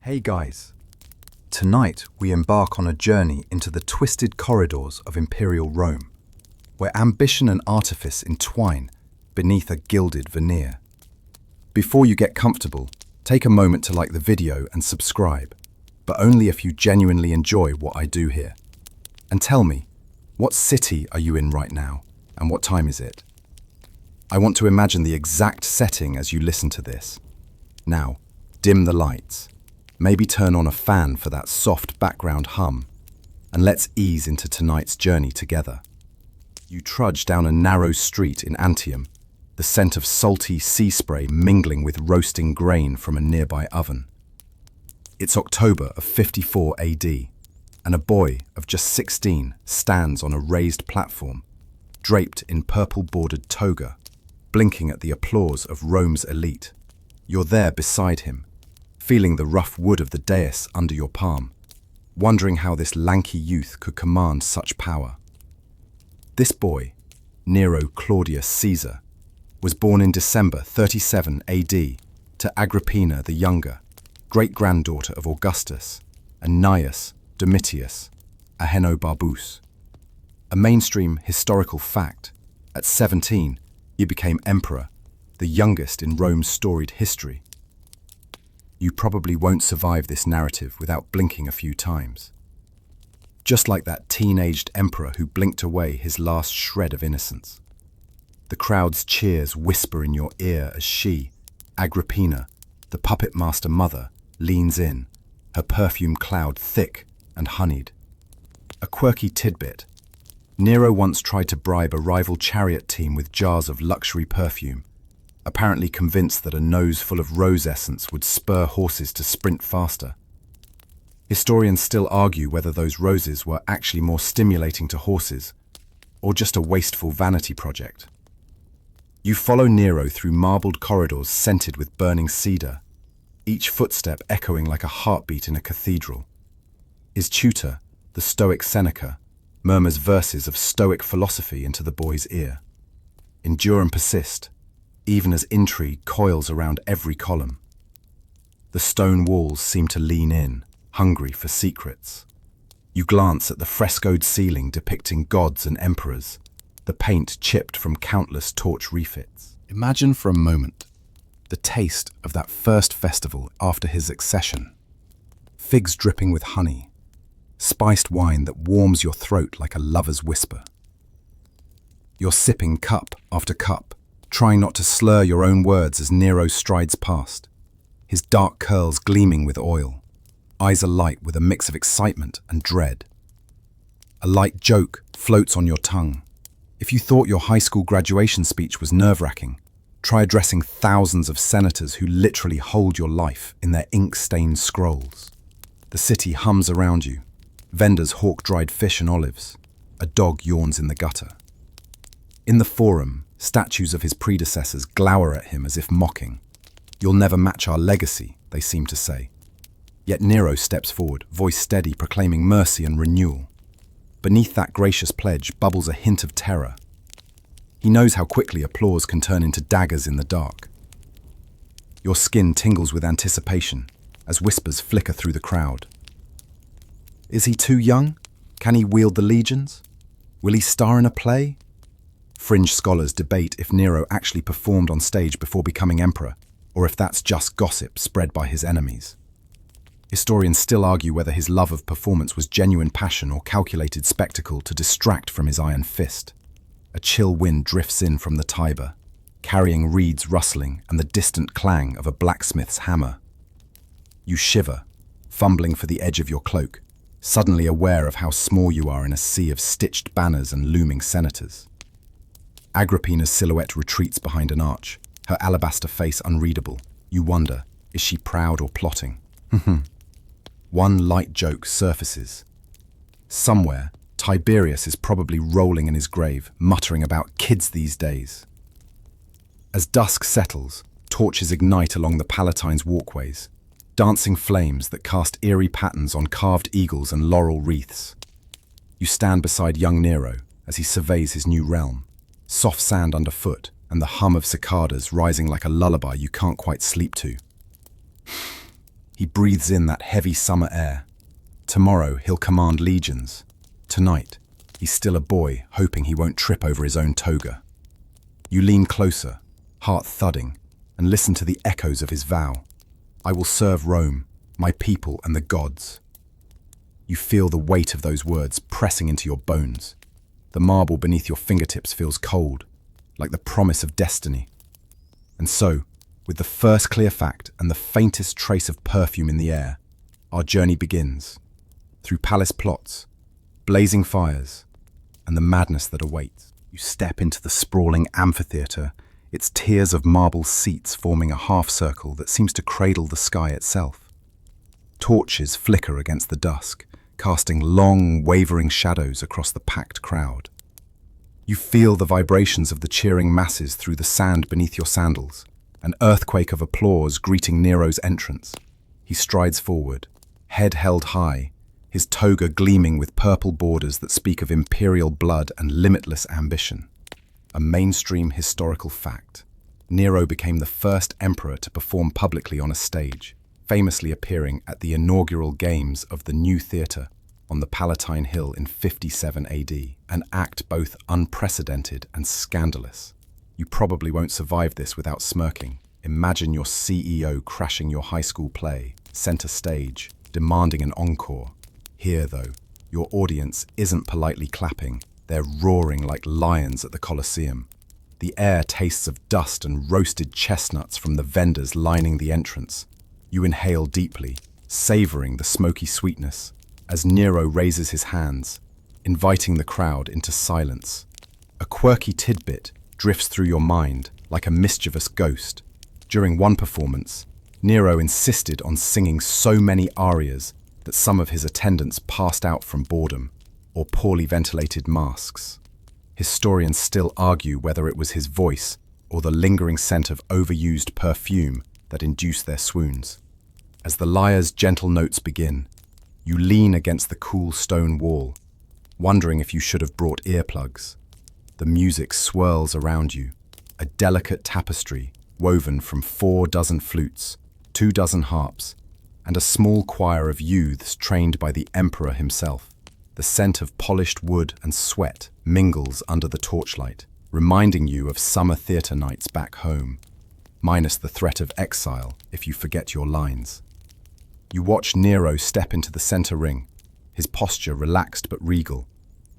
Hey guys, tonight we embark on a journey into the twisted corridors of Imperial Rome, where ambition and artifice entwine beneath a gilded veneer. Before you get comfortable, take a moment to like the video and subscribe, but only if you genuinely enjoy what I do here. And tell me, what city are you in right now, and what time is it? I want to imagine the exact setting as you listen to this. Now, dim the lights. Maybe turn on a fan for that soft background hum, and let's ease into tonight's journey together. You trudge down a narrow street in Antium, the scent of salty sea spray mingling with roasting grain from a nearby oven. It's October of 54 AD, and a boy of just 16 stands on a raised platform, draped in purple-bordered toga, blinking at the applause of Rome's elite. You're there beside him, feeling the rough wood of the dais under your palm, wondering how this lanky youth could command such power. This boy, Nero Claudius Caesar, was born in December 37 AD to Agrippina the Younger, great-granddaughter of Augustus, and Gnaeus Domitius Ahenobarbus. A mainstream historical fact, at 17, he became emperor, the youngest in Rome's storied history. You probably won't survive this narrative without blinking a few times. Just like that teen-aged emperor who blinked away his last shred of innocence. The crowd's cheers whisper in your ear as she, Agrippina, the puppet master mother, leans in, her perfume cloud thick and honeyed. A quirky tidbit. Nero once tried to bribe a rival chariot team with jars of luxury perfume, apparently convinced that a nose full of rose essence would spur horses to sprint faster. Historians still argue whether those roses were actually more stimulating to horses, or just a wasteful vanity project. You follow Nero through marbled corridors scented with burning cedar, each footstep echoing like a heartbeat in a cathedral. His tutor, the Stoic Seneca, murmurs verses of Stoic philosophy into the boy's ear. Endure and persist, even as intrigue coils around every column. The stone walls seem to lean in, hungry for secrets. You glance at the frescoed ceiling depicting gods and emperors, the paint chipped from countless torch refits. Imagine for a moment the taste of that first festival after his accession. Figs dripping with honey, spiced wine that warms your throat like a lover's whisper. You're sipping cup after cup, trying not to slur your own words as Nero strides past, his dark curls gleaming with oil, eyes alight with a mix of excitement and dread. A light joke floats on your tongue. If you thought your high school graduation speech was nerve-wracking, try addressing thousands of senators who literally hold your life in their ink-stained scrolls. The city hums around you. Vendors hawk dried fish and olives. A dog yawns in the gutter. In the forum, statues of his predecessors glower at him as if mocking. You'll never match our legacy, they seem to say. Yet Nero steps forward, voice steady, proclaiming mercy and renewal. Beneath that gracious pledge bubbles a hint of terror. He knows how quickly applause can turn into daggers in the dark. Your skin tingles with anticipation as whispers flicker through the crowd. Is he too young? Can he wield the legions? Will he star in a play? Fringe scholars debate if Nero actually performed on stage before becoming emperor, or if that's just gossip spread by his enemies. Historians still argue whether his love of performance was genuine passion or calculated spectacle to distract from his iron fist. A chill wind drifts in from the Tiber, carrying reeds rustling and the distant clang of a blacksmith's hammer. You shiver, fumbling for the edge of your cloak, suddenly aware of how small you are in a sea of stitched banners and looming senators. Agrippina's silhouette retreats behind an arch, her alabaster face unreadable. You wonder, is she proud or plotting? One light joke surfaces. Somewhere, Tiberius is probably rolling in his grave, muttering about kids these days. As dusk settles, torches ignite along the Palatine's walkways, dancing flames that cast eerie patterns on carved eagles and laurel wreaths. You stand beside young Nero as he surveys his new realm. Soft sand underfoot, and the hum of cicadas rising like a lullaby you can't quite sleep to. He breathes in that heavy summer air. Tomorrow he'll command legions. Tonight, he's still a boy, hoping he won't trip over his own toga. You lean closer, heart thudding, and listen to the echoes of his vow. I will serve Rome, my people and the gods. You feel the weight of those words pressing into your bones. The marble beneath your fingertips feels cold, like the promise of destiny. And so, with the first clear fact and the faintest trace of perfume in the air, our journey begins. Through palace plots, blazing fires, and the madness that awaits. You step into the sprawling amphitheatre, its tiers of marble seats forming a half-circle that seems to cradle the sky itself. Torches flicker against the dusk, casting long, wavering shadows across the packed crowd. You feel the vibrations of the cheering masses through the sand beneath your sandals, an earthquake of applause greeting Nero's entrance. He strides forward, head held high, his toga gleaming with purple borders that speak of imperial blood and limitless ambition. A mainstream historical fact. Nero became the first emperor to perform publicly on a stage, famously appearing at the inaugural games of the new theatre on the Palatine Hill in 57 AD, an act both unprecedented and scandalous. You probably won't survive this without smirking. Imagine your CEO crashing your high school play, center stage, demanding an encore. Here, though, your audience isn't politely clapping, they're roaring like lions at the Coliseum. The air tastes of dust and roasted chestnuts from the vendors lining the entrance. You inhale deeply, savoring the smoky sweetness, as Nero raises his hands, inviting the crowd into silence. A quirky tidbit drifts through your mind like a mischievous ghost. During one performance, Nero insisted on singing so many arias that some of his attendants passed out from boredom or poorly ventilated masks. Historians still argue whether it was his voice or the lingering scent of overused perfume that induced their swoons. As the lyre's gentle notes begin, you lean against the cool stone wall, wondering if you should have brought earplugs. The music swirls around you, a delicate tapestry woven from 4 dozen flutes, 2 dozen harps, and a small choir of youths trained by the emperor himself. The scent of polished wood and sweat mingles under the torchlight, reminding you of summer theatre nights back home, minus the threat of exile if you forget your lines. You watch Nero step into the center ring, his posture relaxed but regal,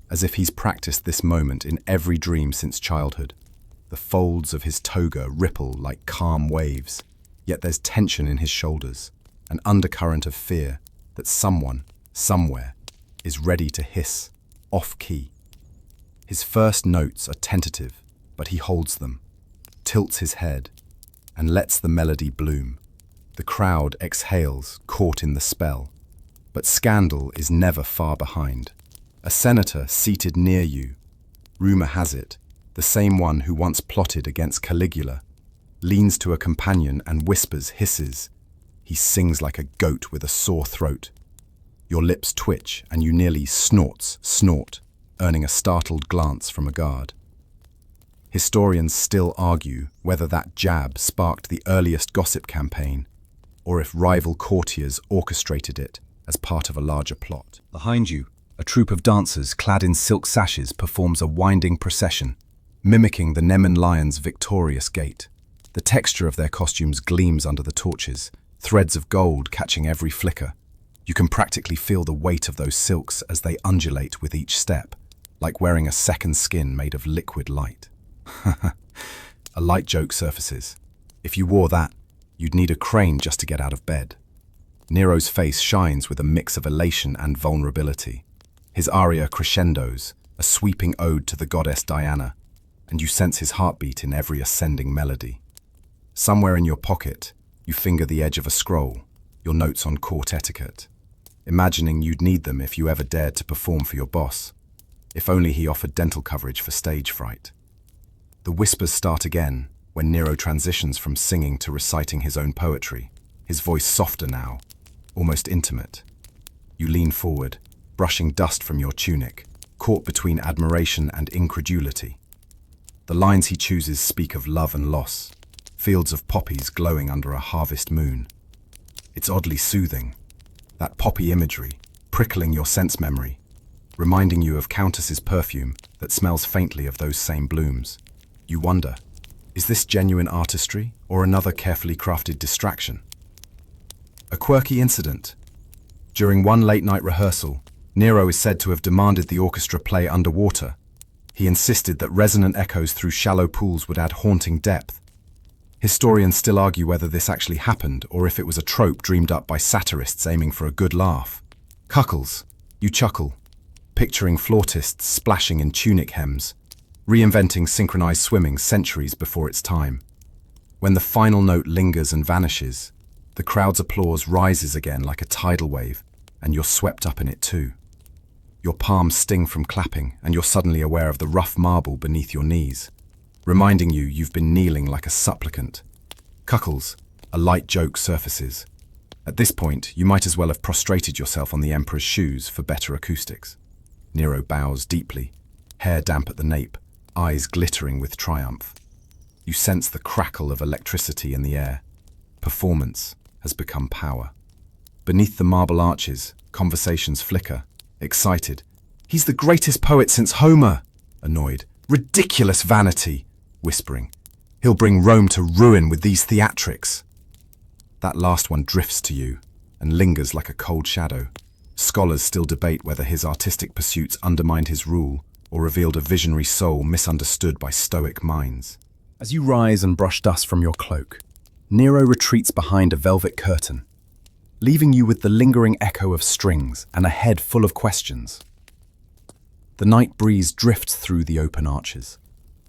as if he's practiced this moment in every dream since childhood. The folds of his toga ripple like calm waves, yet there's tension in his shoulders, an undercurrent of fear that someone, somewhere, is ready to hiss, off-key. His first notes are tentative, but he holds them, tilts his head, and lets the melody bloom. The crowd exhales, caught in the spell. But scandal is never far behind. A senator seated near you, rumor has it, the same one who once plotted against Caligula, leans to a companion and whispers hisses. He sings like a goat with a sore throat. Your lips twitch and you nearly snort, earning a startled glance from a guard. Historians still argue whether that jab sparked the earliest gossip campaign, or if rival courtiers orchestrated it as part of a larger plot. Behind you, a troupe of dancers clad in silk sashes performs a winding procession, mimicking the Nemean lion's victorious gait. The texture of their costumes gleams under the torches, threads of gold catching every flicker. You can practically feel the weight of those silks as they undulate with each step, like wearing a second skin made of liquid light. A light joke surfaces. If you wore that, you'd need a crane just to get out of bed. Nero's face shines with a mix of elation and vulnerability. His aria crescendos, a sweeping ode to the goddess Diana, and you sense his heartbeat in every ascending melody. Somewhere in your pocket, you finger the edge of a scroll, your notes on court etiquette, imagining you'd need them if you ever dared to perform for your boss, if only he offered dental coverage for stage fright. The whispers start again when Nero transitions from singing to reciting his own poetry, his voice softer now, almost intimate. You lean forward, brushing dust from your tunic, caught between admiration and incredulity. The lines he chooses speak of love and loss, fields of poppies glowing under a harvest moon. It's oddly soothing. That poppy imagery, prickling your sense memory, reminding you of Countess's perfume that smells faintly of those same blooms. You wonder, is this genuine artistry or another carefully crafted distraction? A quirky incident. During one late-night rehearsal, Nero is said to have demanded the orchestra play underwater. He insisted that resonant echoes through shallow pools would add haunting depth. Historians still argue whether this actually happened or if it was a trope dreamed up by satirists aiming for a good laugh. Cuckolds, you chuckle, picturing flautists splashing in tunic hems, reinventing synchronized swimming centuries before its time. When the final note lingers and vanishes, the crowd's applause rises again like a tidal wave, and you're swept up in it too. Your palms sting from clapping, and you're suddenly aware of the rough marble beneath your knees, reminding you you've been kneeling like a supplicant. Cuckolds, a light joke surfaces. At this point, you might as well have prostrated yourself on the Emperor's shoes for better acoustics. Nero bows deeply, hair damp at the nape, eyes glittering with triumph. You sense the crackle of electricity in the air. Performance has become power. Beneath the marble arches, conversations flicker. Excited. He's the greatest poet since Homer. Annoyed. Ridiculous vanity. Whispering. He'll bring Rome to ruin with these theatrics. That last one drifts to you and lingers like a cold shadow. Scholars still debate whether his artistic pursuits undermined his rule or revealed a visionary soul misunderstood by stoic minds. As you rise and brush dust from your cloak, Nero retreats behind a velvet curtain, leaving you with the lingering echo of strings and a head full of questions. The night breeze drifts through the open arches,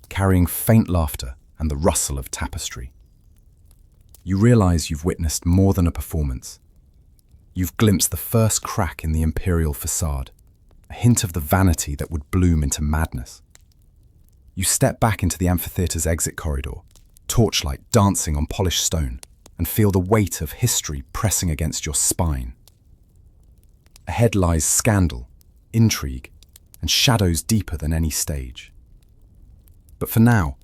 carrying faint laughter and the rustle of tapestry. You realize you've witnessed more than a performance. You've glimpsed the first crack in the imperial facade, a hint of the vanity that would bloom into madness. You step back into the amphitheater's exit corridor, torchlight dancing on polished stone, and feel the weight of history pressing against your spine. Ahead lies scandal, intrigue, and shadows deeper than any stage. But for now,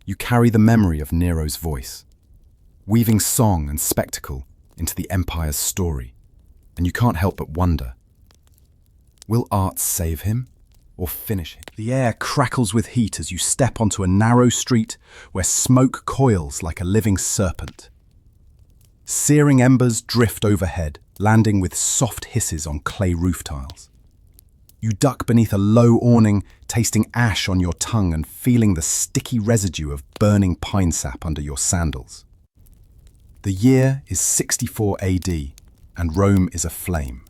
you carry the memory of Nero's voice, weaving song and spectacle into the empire's story, and you can't help but wonder, will art save him or finish him? The air crackles with heat as you step onto a narrow street where smoke coils like a living serpent. Searing embers drift overhead, landing with soft hisses on clay roof tiles. You duck beneath a low awning, tasting ash on your tongue and feeling the sticky residue of burning pine sap under your sandals. The year is 64 AD, and Rome is aflame.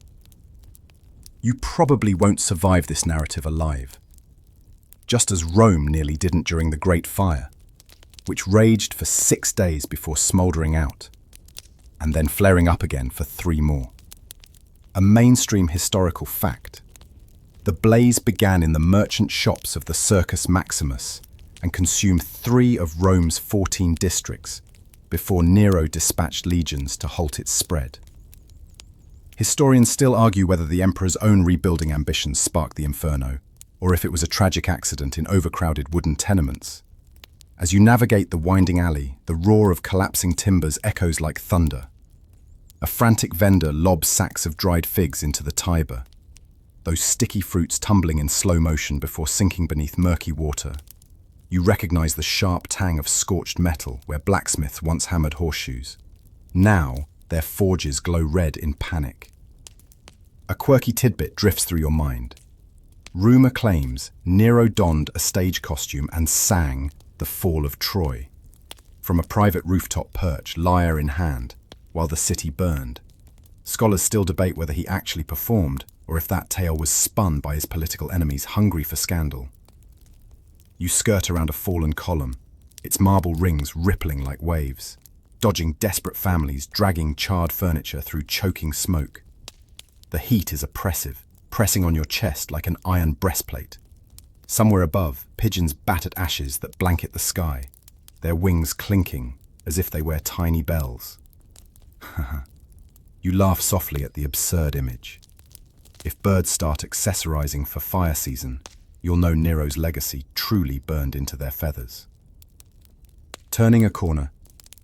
You probably won't survive this narrative alive, just as Rome nearly didn't during the Great Fire, which raged for 6 days before smouldering out, and then flaring up again for 3 more. A mainstream historical fact. The blaze began in the merchant shops of the Circus Maximus and consumed 3 of Rome's 14 districts before Nero dispatched legions to halt its spread. Historians still argue whether the emperor's own rebuilding ambitions sparked the inferno, or if it was a tragic accident in overcrowded wooden tenements. As you navigate the winding alley, the roar of collapsing timbers echoes like thunder. A frantic vendor lobs sacks of dried figs into the Tiber, those sticky fruits tumbling in slow motion before sinking beneath murky water. You recognize the sharp tang of scorched metal where blacksmiths once hammered horseshoes. Now, their forges glow red in panic. A quirky tidbit drifts through your mind. Rumor claims Nero donned a stage costume and sang The Fall of Troy from a private rooftop perch, lyre in hand, while the city burned. Scholars still debate whether he actually performed or if that tale was spun by his political enemies hungry for scandal. You skirt around a fallen column, its marble rings rippling like waves, dodging desperate families dragging charred furniture through choking smoke. The heat is oppressive, pressing on your chest like an iron breastplate. Somewhere above, pigeons bat at ashes that blanket the sky, their wings clinking as if they wear tiny bells. You laugh softly at the absurd image. If birds start accessorizing for fire season, you'll know Nero's legacy truly burned into their feathers. Turning a corner,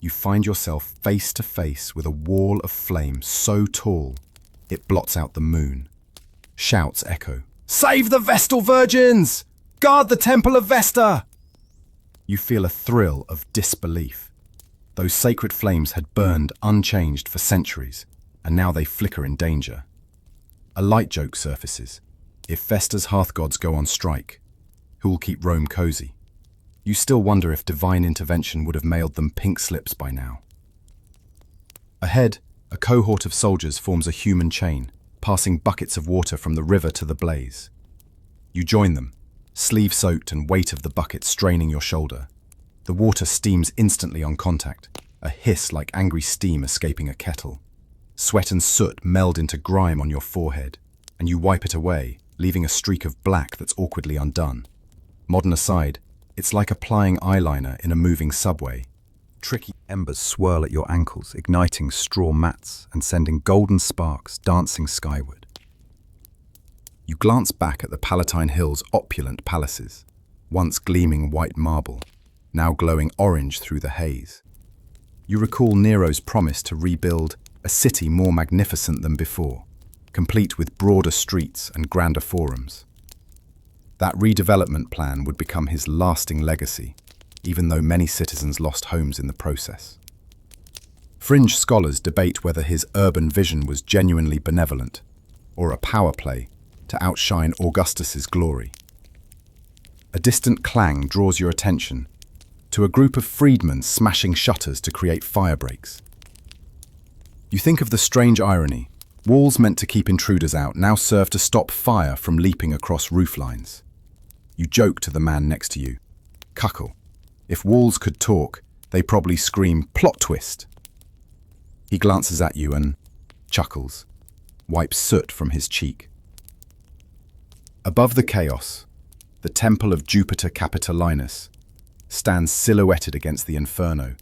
you find yourself face to face with a wall of flame so tall it blots out the moon. Shouts echo. "Save the Vestal Virgins! Guard the Temple of Vesta!" You feel a thrill of disbelief. Those sacred flames had burned unchanged for centuries, and now they flicker in danger. A light joke surfaces. If Vesta's hearth gods go on strike, who will keep Rome cozy? You still wonder if divine intervention would have mailed them pink slips by now. Ahead, a cohort of soldiers forms a human chain, passing buckets of water from the river to the blaze. You join them, sleeve-soaked and weight of the bucket straining your shoulder. The water steams instantly on contact, a hiss like angry steam escaping a kettle. Sweat and soot meld into grime on your forehead, and you wipe it away, leaving a streak of black that's awkwardly undone. Modern aside, it's like applying eyeliner in a moving subway. Tricky embers swirl at your ankles, igniting straw mats and sending golden sparks dancing skyward. You glance back at the Palatine Hill's opulent palaces, once gleaming white marble, now glowing orange through the haze. You recall Nero's promise to rebuild a city more magnificent than before, complete with broader streets and grander forums. That redevelopment plan would become his lasting legacy, even though many citizens lost homes in the process. Fringe scholars debate whether his urban vision was genuinely benevolent, or a power play to outshine Augustus's glory. A distant clang draws your attention to a group of freedmen smashing shutters to create fire breaks. You think of the strange irony. Walls meant to keep intruders out now serve to stop fire from leaping across roof lines. You joke to the man next to you. Cuckle. If walls could talk, they probably scream, "Plot twist." He glances at you and chuckles, wipes soot from his cheek. Above the chaos, the temple of Jupiter Capitolinus stands silhouetted against the inferno,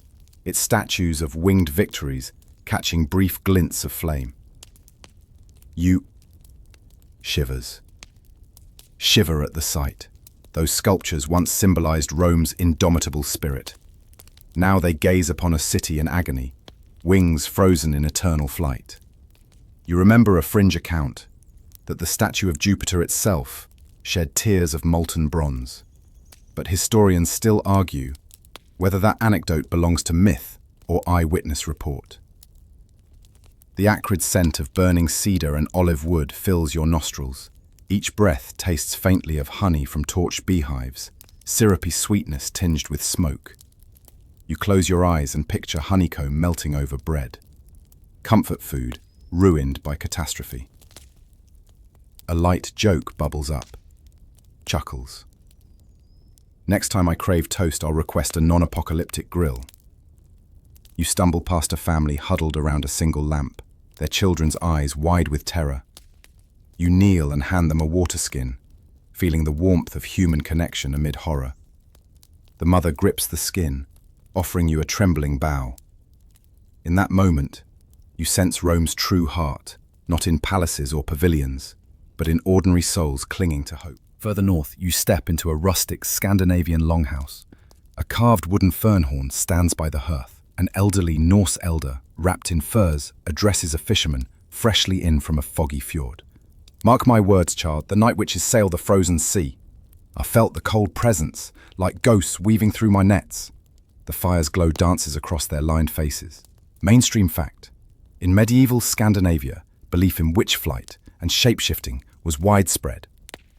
its statues of winged victories catching brief glints of flame. You shivers. Shiver at the sight. Those sculptures once symbolized Rome's indomitable spirit. Now they gaze upon a city in agony, wings frozen in eternal flight. You remember a fringe account that the statue of Jupiter itself shed tears of molten bronze. But historians still argue whether that anecdote belongs to myth or eyewitness report. The acrid scent of burning cedar and olive wood fills your nostrils. Each breath tastes faintly of honey from torched beehives, syrupy sweetness tinged with smoke. You close your eyes and picture honeycomb melting over bread. Comfort food, ruined by catastrophe. A light joke bubbles up. Chuckles. Next time I crave toast, I'll request a non-apocalyptic grill. You stumble past a family huddled around a single lamp, their children's eyes wide with terror. You kneel and hand them a water skin, feeling the warmth of human connection amid horror. The mother grips the skin, offering you a trembling bow. In that moment, you sense Rome's true heart, not in palaces or pavilions, but in ordinary souls clinging to hope. Further north, you step into a rustic Scandinavian longhouse. A carved wooden fernhorn stands by the hearth. An elderly Norse elder, wrapped in furs, addresses a fisherman freshly in from a foggy fjord. "Mark my words, child, the night witches sail the frozen sea. I felt the cold presence, like ghosts weaving through my nets." The fire's glow dances across their lined faces. Mainstream fact. In medieval Scandinavia, belief in witch flight and shapeshifting was widespread.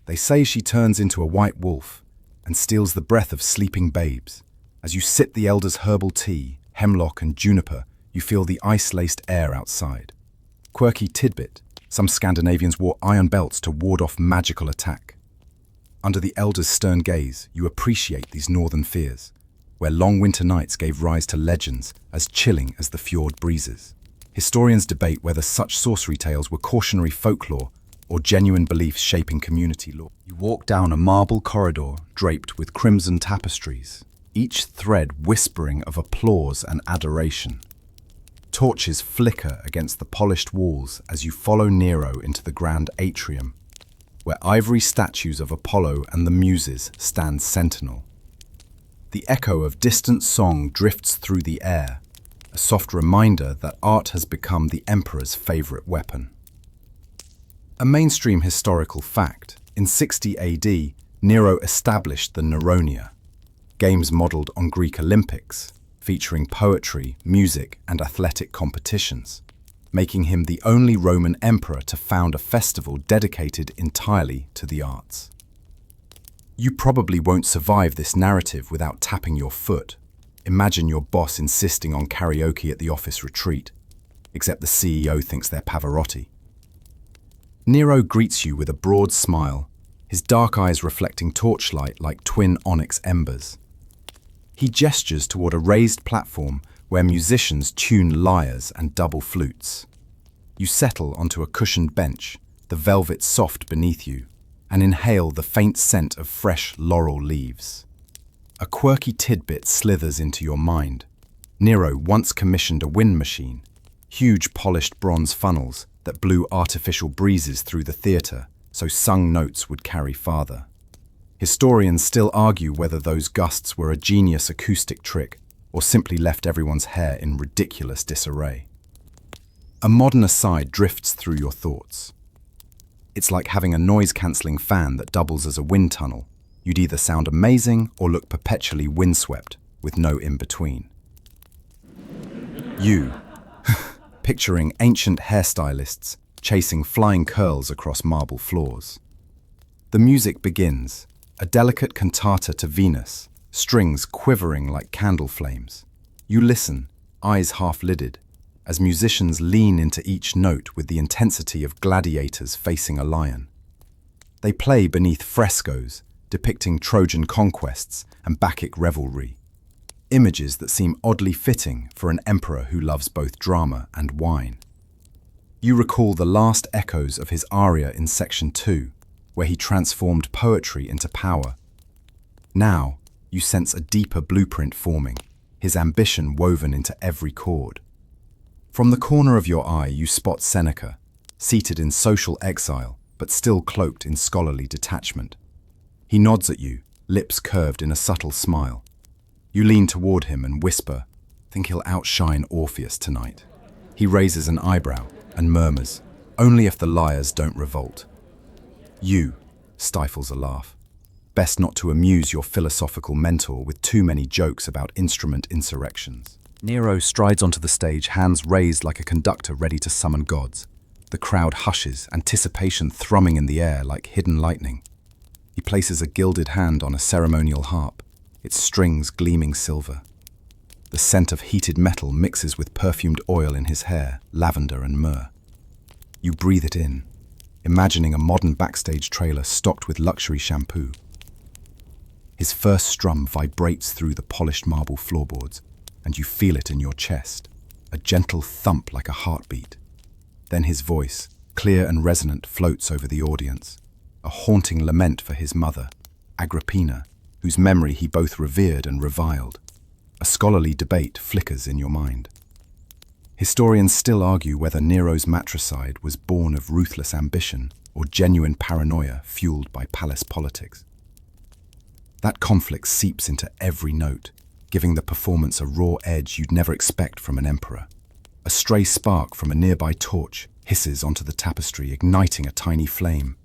They say she turns into a white wolf and steals the breath of sleeping babes. As you sip the elder's herbal tea, hemlock and juniper, you feel the ice-laced air outside. Quirky tidbit, some Scandinavians wore iron belts to ward off magical attack. Under the elder's stern gaze, you appreciate these northern fears, where long winter nights gave rise to legends as chilling as the fjord breezes. Historians debate whether such sorcery tales were cautionary folklore or genuine beliefs shaping community law. You walk down a marble corridor draped with crimson tapestries, each thread whispering of applause and adoration. Torches flicker against the polished walls as you follow Nero into the grand atrium, where ivory statues of Apollo and the Muses stand sentinel. The echo of distant song drifts through the air, a soft reminder that art has become the emperor's favorite weapon. A mainstream historical fact, in 60 AD, Nero established the Neronia, games modeled on Greek Olympics, featuring poetry, music, and athletic competitions, making him the only Roman emperor to found a festival dedicated entirely to the arts. You probably won't survive this narrative without tapping your foot. Imagine your boss insisting on karaoke at the office retreat, except the CEO thinks they're Pavarotti. Nero greets you with a broad smile, his dark eyes reflecting torchlight like twin onyx embers. He gestures toward a raised platform where musicians tune lyres and double flutes. You settle onto a cushioned bench, the velvet soft beneath you, and inhale the faint scent of fresh laurel leaves. A quirky tidbit slithers into your mind. Nero once commissioned a wind machine, huge polished bronze funnels that blew artificial breezes through the theatre so sung notes would carry farther. Historians still argue whether those gusts were a genius acoustic trick or simply left everyone's hair in ridiculous disarray. A modern aside drifts through your thoughts. It's like having a noise-cancelling fan that doubles as a wind tunnel. You'd either sound amazing or look perpetually windswept, with no in-between. You, picturing ancient hairstylists chasing flying curls across marble floors. The music begins, a delicate cantata to Venus, strings quivering like candle flames. You listen, eyes half-lidded, as musicians lean into each note with the intensity of gladiators facing a lion. They play beneath frescoes, depicting Trojan conquests and Bacchic revelry, images that seem oddly fitting for an emperor who loves both drama and wine. You recall the last echoes of his aria in Section 2, where he transformed poetry into power. Now, you sense a deeper blueprint forming, his ambition woven into every chord. From the corner of your eye, you spot Seneca, seated in social exile, but still cloaked in scholarly detachment. He nods at you, lips curved in a subtle smile. You lean toward him and whisper, "Think he'll outshine Orpheus tonight." He raises an eyebrow and murmurs, "Only if the lyres don't revolt." You stifles a laugh. Best not to amuse your philosophical mentor with too many jokes about instrument insurrections. Nero strides onto the stage, hands raised like a conductor ready to summon gods. The crowd hushes, anticipation thrumming in the air like hidden lightning. He places a gilded hand on a ceremonial harp, its strings gleaming silver. The scent of heated metal mixes with perfumed oil in his hair, lavender and myrrh. You breathe it in, imagining a modern backstage trailer stocked with luxury shampoo. His first strum vibrates through the polished marble floorboards, and you feel it in your chest, a gentle thump like a heartbeat. Then his voice, clear and resonant, floats over the audience, a haunting lament for his mother, Agrippina, whose memory he both revered and reviled. A scholarly debate flickers in your mind. Historians still argue whether Nero's matricide was born of ruthless ambition or genuine paranoia fueled by palace politics. That conflict seeps into every note, giving the performance a raw edge you'd never expect from an emperor. A stray spark from a nearby torch hisses onto the tapestry, igniting a tiny flame.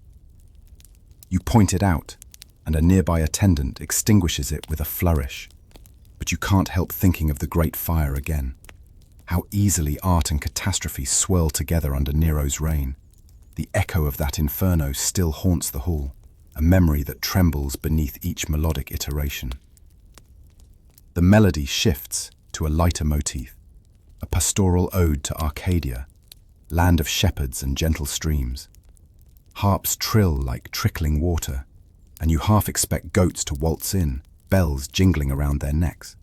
You point it out, and a nearby attendant extinguishes it with a flourish. But you can't help thinking of the Great Fire again. How easily art and catastrophe swirl together under Nero's reign. The echo of that inferno still haunts the hall, a memory that trembles beneath each melodic iteration. The melody shifts to a lighter motif, a pastoral ode to Arcadia, land of shepherds and gentle streams. Harps trill like trickling water, and you half expect goats to waltz in, bells jingling around their necks.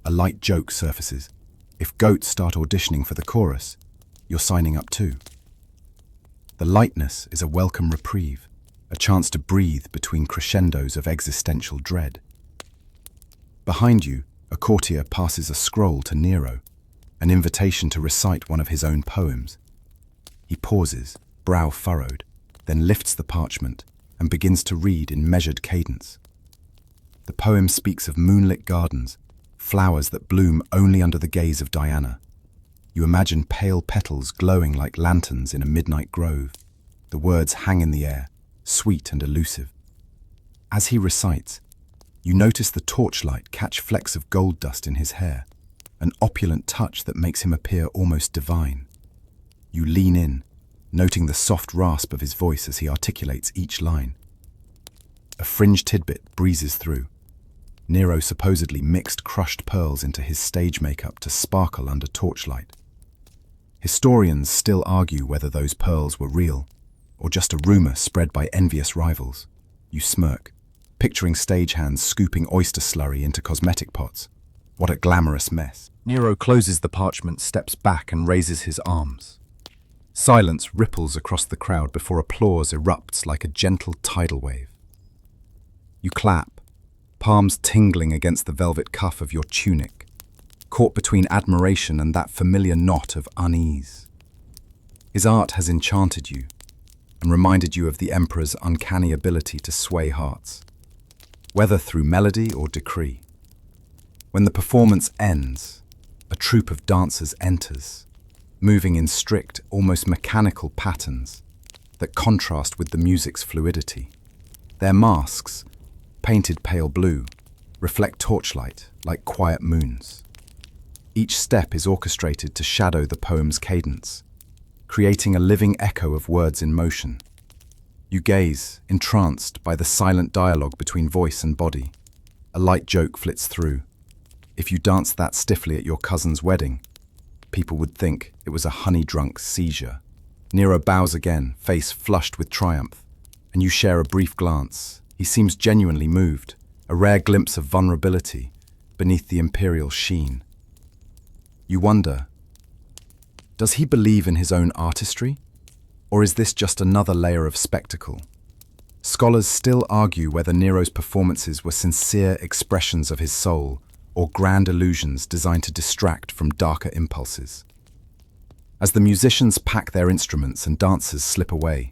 A light joke surfaces. If goats start auditioning for the chorus, you're signing up too. The lightness is a welcome reprieve, a chance to breathe between crescendos of existential dread. Behind you, a courtier passes a scroll to Nero, an invitation to recite one of his own poems. He pauses, brow furrowed, then lifts the parchment and begins to read in measured cadence. The poem speaks of moonlit gardens, flowers that bloom only under the gaze of Diana, You imagine pale petals glowing like lanterns in a midnight grove. The words hang in the air, sweet and elusive. As he recites, you notice the torchlight catch flecks of gold dust in his hair, an opulent touch that makes him appear almost divine. You lean in, noting the soft rasp of his voice as he articulates each line. A fringe tidbit breezes through. Nero supposedly mixed crushed pearls into his stage makeup to sparkle under torchlight. Historians still argue whether those pearls were real, or just a rumor spread by envious rivals. You smirk, picturing stagehands scooping oyster slurry into cosmetic pots. What a glamorous mess. Nero closes the parchment, steps back and raises his arms. Silence ripples across the crowd before applause erupts like a gentle tidal wave. You clap, palms tingling against the velvet cuff of your tunic, caught between admiration and that familiar knot of unease. His art has enchanted you and reminded you of the emperor's uncanny ability to sway hearts, whether through melody or decree. When the performance ends, a troupe of dancers enters, moving in strict, almost mechanical patterns that contrast with the music's fluidity. Their masks, painted pale blue, reflect torchlight like quiet moons. Each step is orchestrated to shadow the poem's cadence, creating a living echo of words in motion. You gaze, entranced by the silent dialogue between voice and body. A light joke flits through. If you danced that stiffly at your cousin's wedding, people would think it was a honey-drunk seizure. Nero bows again, face flushed with triumph, and you share a brief glance. He seems genuinely moved, a rare glimpse of vulnerability beneath the imperial sheen. You wonder, does he believe in his own artistry? Or is this just another layer of spectacle? Scholars still argue whether Nero's performances were sincere expressions of his soul or grand illusions designed to distract from darker impulses. As the musicians pack their instruments and dancers slip away,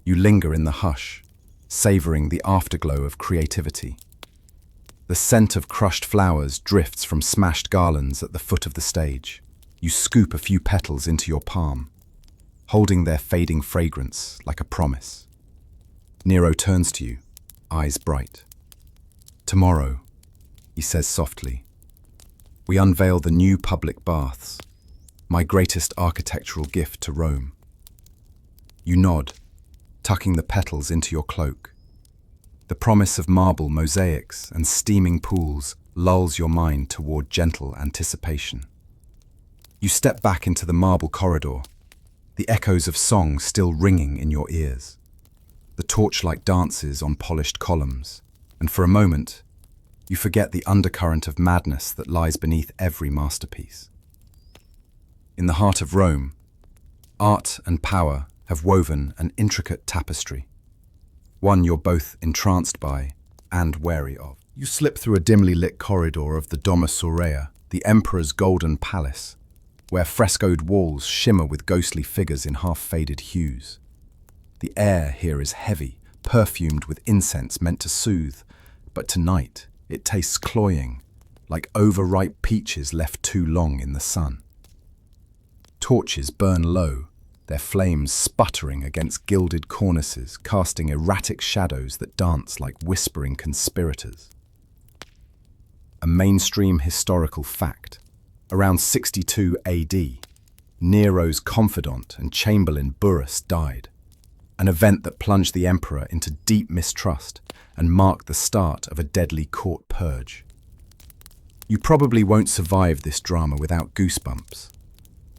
you linger in the hush, savoring the afterglow of creativity. The scent of crushed flowers drifts from smashed garlands at the foot of the stage. You scoop a few petals into your palm, holding their fading fragrance like a promise. Nero turns to you, eyes bright. Tomorrow, he says softly, we unveil the new public baths, my greatest architectural gift to Rome. You nod, tucking the petals into your cloak. The promise of marble mosaics and steaming pools lulls your mind toward gentle anticipation. You step back into the marble corridor, the echoes of song still ringing in your ears. The torchlight dances on polished columns, and for a moment, you forget the undercurrent of madness that lies beneath every masterpiece. In the heart of Rome, art and power have woven an intricate tapestry, one you're both entranced by and wary of. You slip through a dimly lit corridor of the Domus Aurea, the emperor's golden palace, where frescoed walls shimmer with ghostly figures in half-faded hues. The air here is heavy, perfumed with incense meant to soothe, but tonight it tastes cloying, like overripe peaches left too long in the sun. Torches burn low, their flames sputtering against gilded cornices, casting erratic shadows that dance like whispering conspirators. A mainstream historical fact. Around 62 AD, Nero's confidant and chamberlain Burrus died, an event that plunged the emperor into deep mistrust and marked the start of a deadly court purge. You probably won't survive this drama without goosebumps.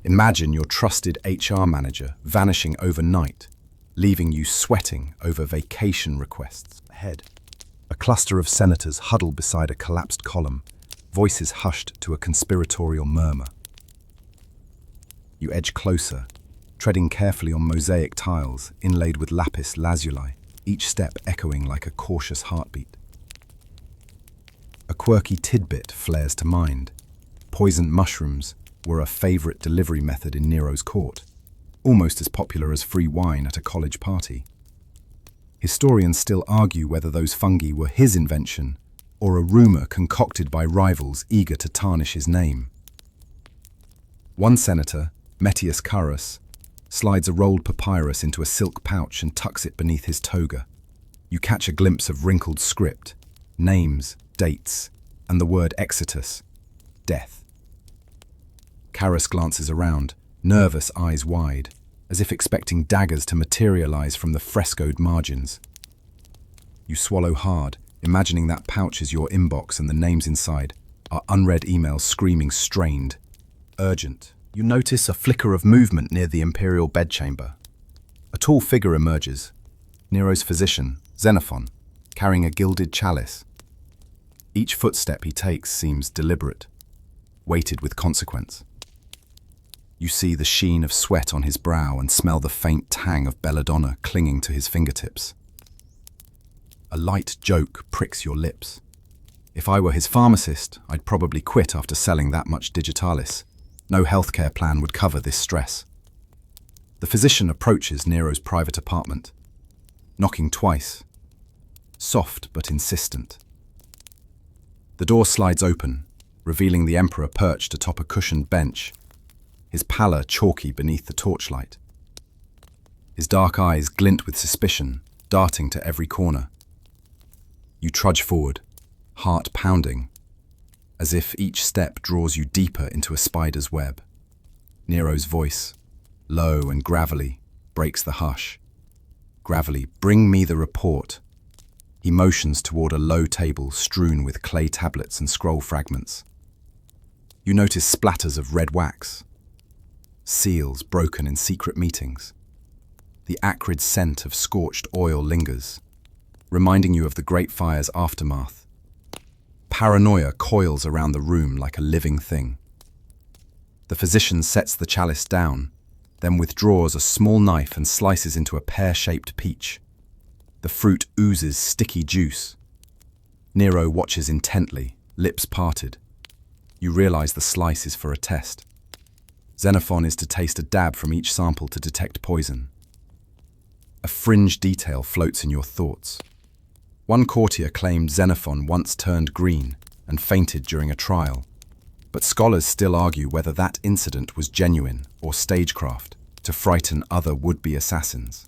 Imagine your trusted HR manager vanishing overnight, leaving you sweating over vacation requests. Ahead, a cluster of senators huddle beside a collapsed column, voices hushed to a conspiratorial murmur. You edge closer, treading carefully on mosaic tiles inlaid with lapis lazuli, each step echoing like a cautious heartbeat. A quirky tidbit flares to mind. Poisoned mushrooms were a favorite delivery method in Nero's court, almost as popular as free wine at a college party. Historians still argue whether those fungi were his invention or a rumor concocted by rivals eager to tarnish his name. One senator, Metius Carus, slides a rolled papyrus into a silk pouch and tucks it beneath his toga. You catch a glimpse of wrinkled script, names, dates, and the word exitus, death. Carus glances around, nervous eyes wide, as if expecting daggers to materialize from the frescoed margins. You swallow hard, imagining that pouch is your inbox and the names inside are unread emails screaming strained, urgent. You notice a flicker of movement near the Imperial bedchamber. A tall figure emerges, Nero's physician, Xenophon, carrying a gilded chalice. Each footstep he takes seems deliberate, weighted with consequence. You see the sheen of sweat on his brow and smell the faint tang of belladonna clinging to his fingertips. A light joke pricks your lips. If I were his pharmacist, I'd probably quit after selling that much digitalis. No healthcare plan would cover this stress. The physician approaches Nero's private apartment, knocking twice, soft but insistent. The door slides open, revealing the emperor perched atop a cushioned bench, his pallor chalky beneath the torchlight. His dark eyes glint with suspicion, darting to every corner. You trudge forward, heart pounding, as if each step draws you deeper into a spider's web. Nero's voice, low and gravelly, breaks the hush. Gravelly, bring me the report. He motions toward a low table strewn with clay tablets and scroll fragments. You notice splatters of red wax, seals broken in secret meetings. The acrid scent of scorched oil lingers, reminding you of the Great Fire's aftermath. Paranoia coils around the room like a living thing. The physician sets the chalice down, then withdraws a small knife and slices into a pear-shaped peach. The fruit oozes sticky juice. Nero watches intently, lips parted. You realize the slice is for a test. Xenophon is to taste a dab from each sample to detect poison. A fringe detail floats in your thoughts. One courtier claimed Xenophon once turned green and fainted during a trial, but scholars still argue whether that incident was genuine or stagecraft to frighten other would-be assassins.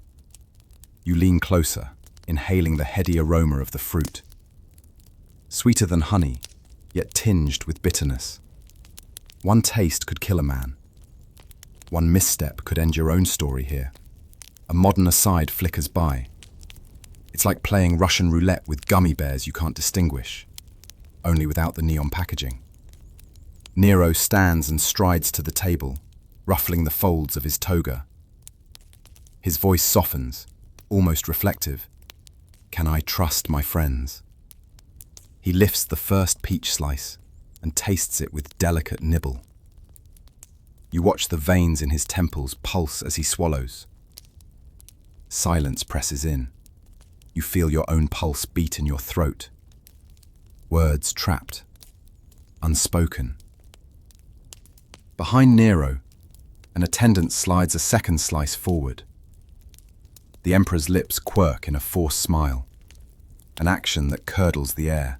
You lean closer, inhaling the heady aroma of the fruit. Sweeter than honey, yet tinged with bitterness. One taste could kill a man. One misstep could end your own story here. A modern aside flickers by. It's like playing Russian roulette with gummy bears you can't distinguish, only without the neon packaging. Nero stands and strides to the table, ruffling the folds of his toga. His voice softens, almost reflective. Can I trust my friends? He lifts the first peach slice and tastes it with delicate nibble. You watch the veins in his temples pulse as he swallows. Silence presses in. You feel your own pulse beat in your throat. Words trapped, unspoken. Behind Nero, an attendant slides a second slice forward. The emperor's lips quirk in a forced smile, an action that curdles the air.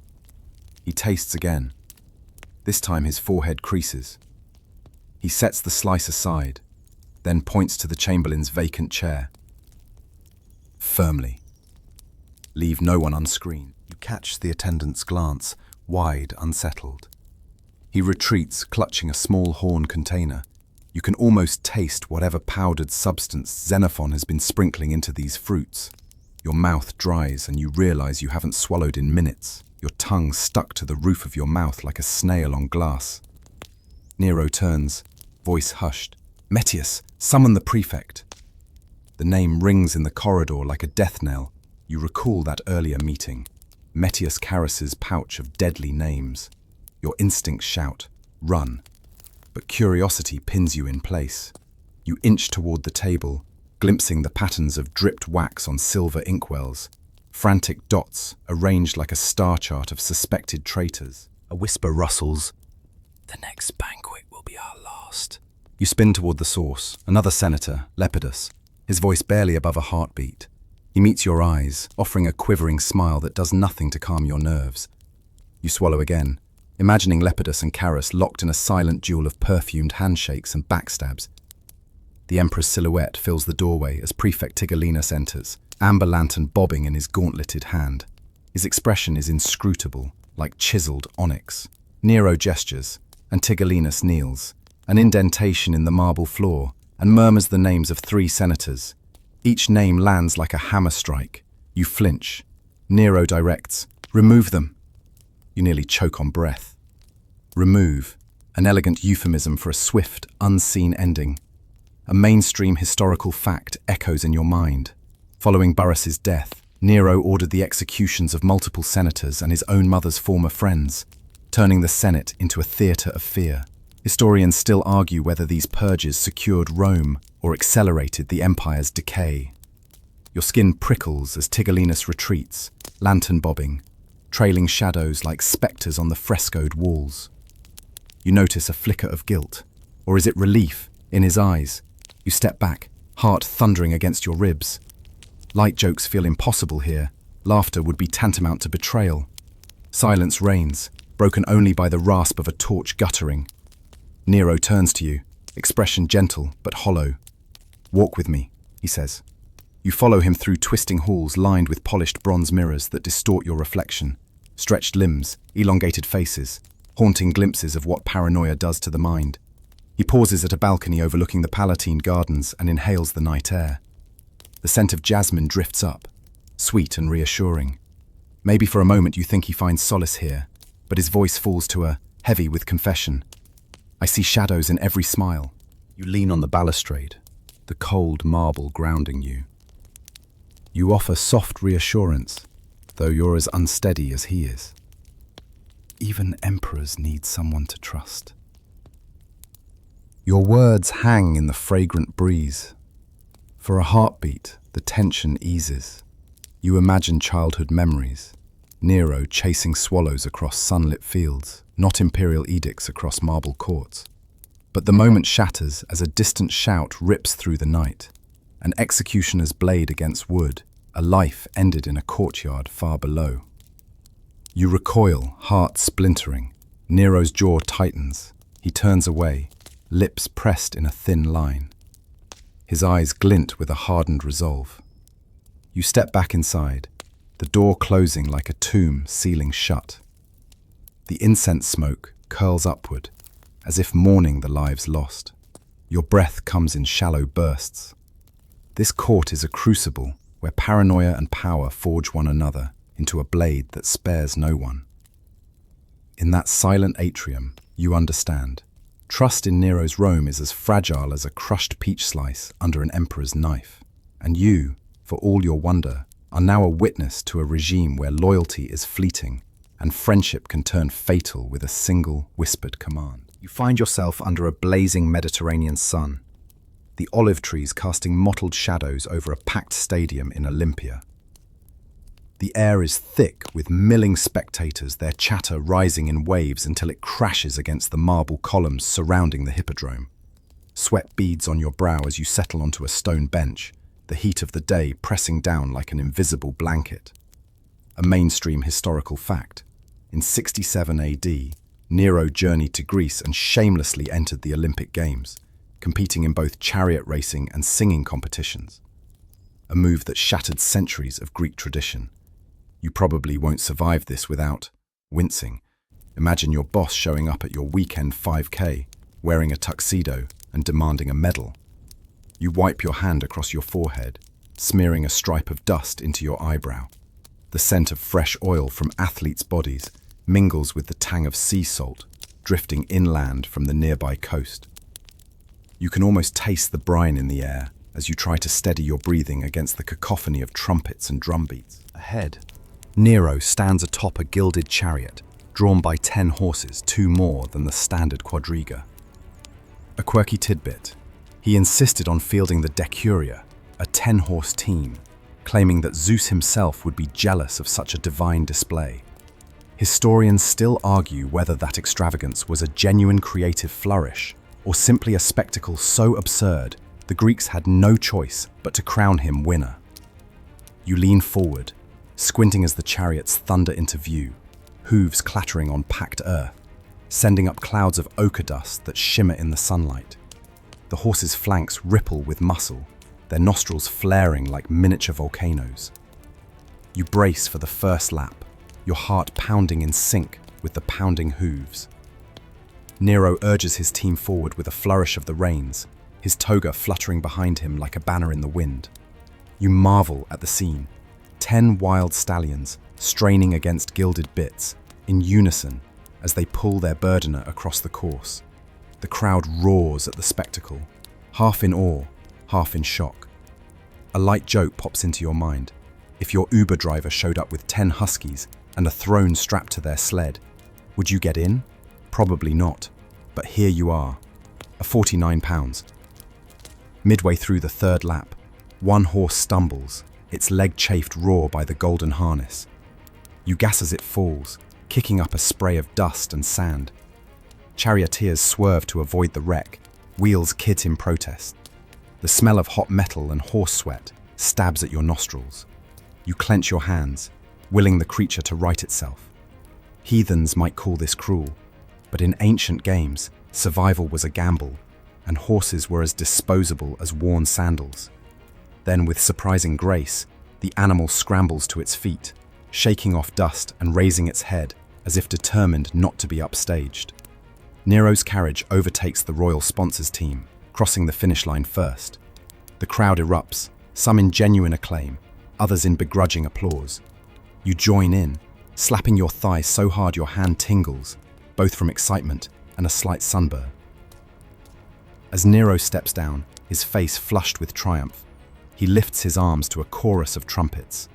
He tastes again. This time his forehead creases. He sets the slice aside, then points to the chamberlain's vacant chair. Firmly. Leave no one unscreened. You catch the attendant's glance, wide, unsettled. He retreats, clutching a small horn container. You can almost taste whatever powdered substance Xenophon has been sprinkling into these fruits. Your mouth dries and you realize you haven't swallowed in minutes, your tongue stuck to the roof of your mouth like a snail on glass. Nero turns, voice hushed. Metius, summon the prefect. The name rings in the corridor like a death knell. You recall that earlier meeting, Metius Carus's pouch of deadly names. Your instincts shout, run. But curiosity pins you in place. You inch toward the table, glimpsing the patterns of dripped wax on silver inkwells, frantic dots arranged like a star chart of suspected traitors. A whisper rustles. The next banquet will be our last. You spin toward the source, another senator, Lepidus, his voice barely above a heartbeat. He meets your eyes, offering a quivering smile that does nothing to calm your nerves. You swallow again, imagining Lepidus and Carus locked in a silent duel of perfumed handshakes and backstabs. The Emperor's silhouette fills the doorway as Prefect Tigellinus enters, amber lantern bobbing in his gauntleted hand. His expression is inscrutable, like chiseled onyx. Nero gestures, and Tigellinus kneels, an indentation in the marble floor, and murmurs the names of 3 senators. Each name lands like a hammer strike. You flinch. Nero directs, "Remove them." You nearly choke on breath. Remove, an elegant euphemism for a swift, unseen ending. A mainstream historical fact echoes in your mind. Following Burrus's death, Nero ordered the executions of multiple senators and his own mother's former friends, turning the Senate into a theatre of fear. Historians still argue whether these purges secured Rome or accelerated the empire's decay. Your skin prickles as Tigellinus retreats, lantern bobbing, trailing shadows like spectres on the frescoed walls. You notice a flicker of guilt, or is it relief, in his eyes. You step back, heart thundering against your ribs. Light jokes feel impossible here. Laughter would be tantamount to betrayal. Silence reigns, broken only by the rasp of a torch guttering. Nero turns to you, expression gentle but hollow. "Walk with me," he says. You follow him through twisting halls lined with polished bronze mirrors that distort your reflection. Stretched limbs, elongated faces, haunting glimpses of what paranoia does to the mind. He pauses at a balcony overlooking the Palatine Gardens and inhales the night air. The scent of jasmine drifts up, sweet and reassuring. Maybe for a moment you think he finds solace here, but his voice falls to a heavy with confession. "I see shadows in every smile." You lean on the balustrade, the cold marble grounding you. You offer soft reassurance, though you're as unsteady as he is. Even emperors need someone to trust. Your words hang in the fragrant breeze. For a heartbeat, the tension eases. You imagine childhood memories. Nero chasing swallows across sunlit fields, not imperial edicts across marble courts. But the moment shatters as a distant shout rips through the night. An executioner's blade against wood, a life ended in a courtyard far below. You recoil, heart splintering. Nero's jaw tightens. He turns away, lips pressed in a thin line. His eyes glint with a hardened resolve. You step back inside, the door closing like a tomb sealing shut. The incense smoke curls upward, as if mourning the lives lost. Your breath comes in shallow bursts. This court is a crucible where paranoia and power forge one another into a blade that spares no one. In that silent atrium, you understand. Trust in Nero's Rome is as fragile as a crushed peach slice under an emperor's knife. And you, for all your wonder, are now a witness to a regime where loyalty is fleeting and friendship can turn fatal with a single whispered command. You find yourself under a blazing Mediterranean sun, the olive trees casting mottled shadows over a packed stadium in Olympia. The air is thick with milling spectators, their chatter rising in waves until it crashes against the marble columns surrounding the hippodrome. Sweat beads on your brow as you settle onto a stone bench, the heat of the day pressing down like an invisible blanket. A mainstream historical fact. In 67 AD, Nero journeyed to Greece and shamelessly entered the Olympic Games, competing in both chariot racing and singing competitions. A move that shattered centuries of Greek tradition. You probably won't survive this without wincing. Imagine your boss showing up at your weekend 5K, wearing a tuxedo and demanding a medal. You wipe your hand across your forehead, smearing a stripe of dust into your eyebrow. The scent of fresh oil from athletes' bodies mingles with the tang of sea salt, drifting inland from the nearby coast. You can almost taste the brine in the air as you try to steady your breathing against the cacophony of trumpets and drumbeats. Ahead, Nero stands atop a gilded chariot, drawn by 10 horses, 2 more than the standard quadriga. A quirky tidbit. He insisted on fielding the decuria, a 10-horse team, claiming that Zeus himself would be jealous of such a divine display. Historians still argue whether that extravagance was a genuine creative flourish, or simply a spectacle so absurd the Greeks had no choice but to crown him winner. You lean forward, squinting as the chariots thunder into view, hooves clattering on packed earth. sending up clouds of ochre dust that shimmer in the sunlight. The horses' flanks ripple with muscle, their nostrils flaring like miniature volcanoes. You brace for the first lap, your heart pounding in sync with the pounding hooves. Nero urges his team forward with a flourish of the reins, his toga fluttering behind him like a banner in the wind. You marvel at the scene. 10 wild stallions, straining against gilded bits, in unison as they pull their burdener across the course. The crowd roars at the spectacle, half in awe, half in shock. A light joke pops into your mind. If your Uber driver showed up with 10 huskies and a throne strapped to their sled, would you get in? Probably not. But here you are, a 49 pounds. Midway through the third lap, one horse stumbles, its leg chafed raw by the golden harness. You gas as it falls, kicking up a spray of dust and sand. Charioteers swerve to avoid the wreck, wheels kit in protest. The smell of hot metal and horse sweat stabs at your nostrils. You clench your hands, willing the creature to right itself. Heathens might call this cruel, but in ancient games, survival was a gamble, and horses were as disposable as worn sandals. Then, with surprising grace, the animal scrambles to its feet, shaking off dust and raising its head as if determined not to be upstaged. Nero's carriage overtakes the royal sponsors team, crossing the finish line first. The crowd erupts, some in genuine acclaim, others in begrudging applause. You join in, slapping your thigh so hard your hand tingles, both from excitement and a slight sunburn. As Nero steps down, his face flushed with triumph, he lifts his arms to a chorus of trumpets.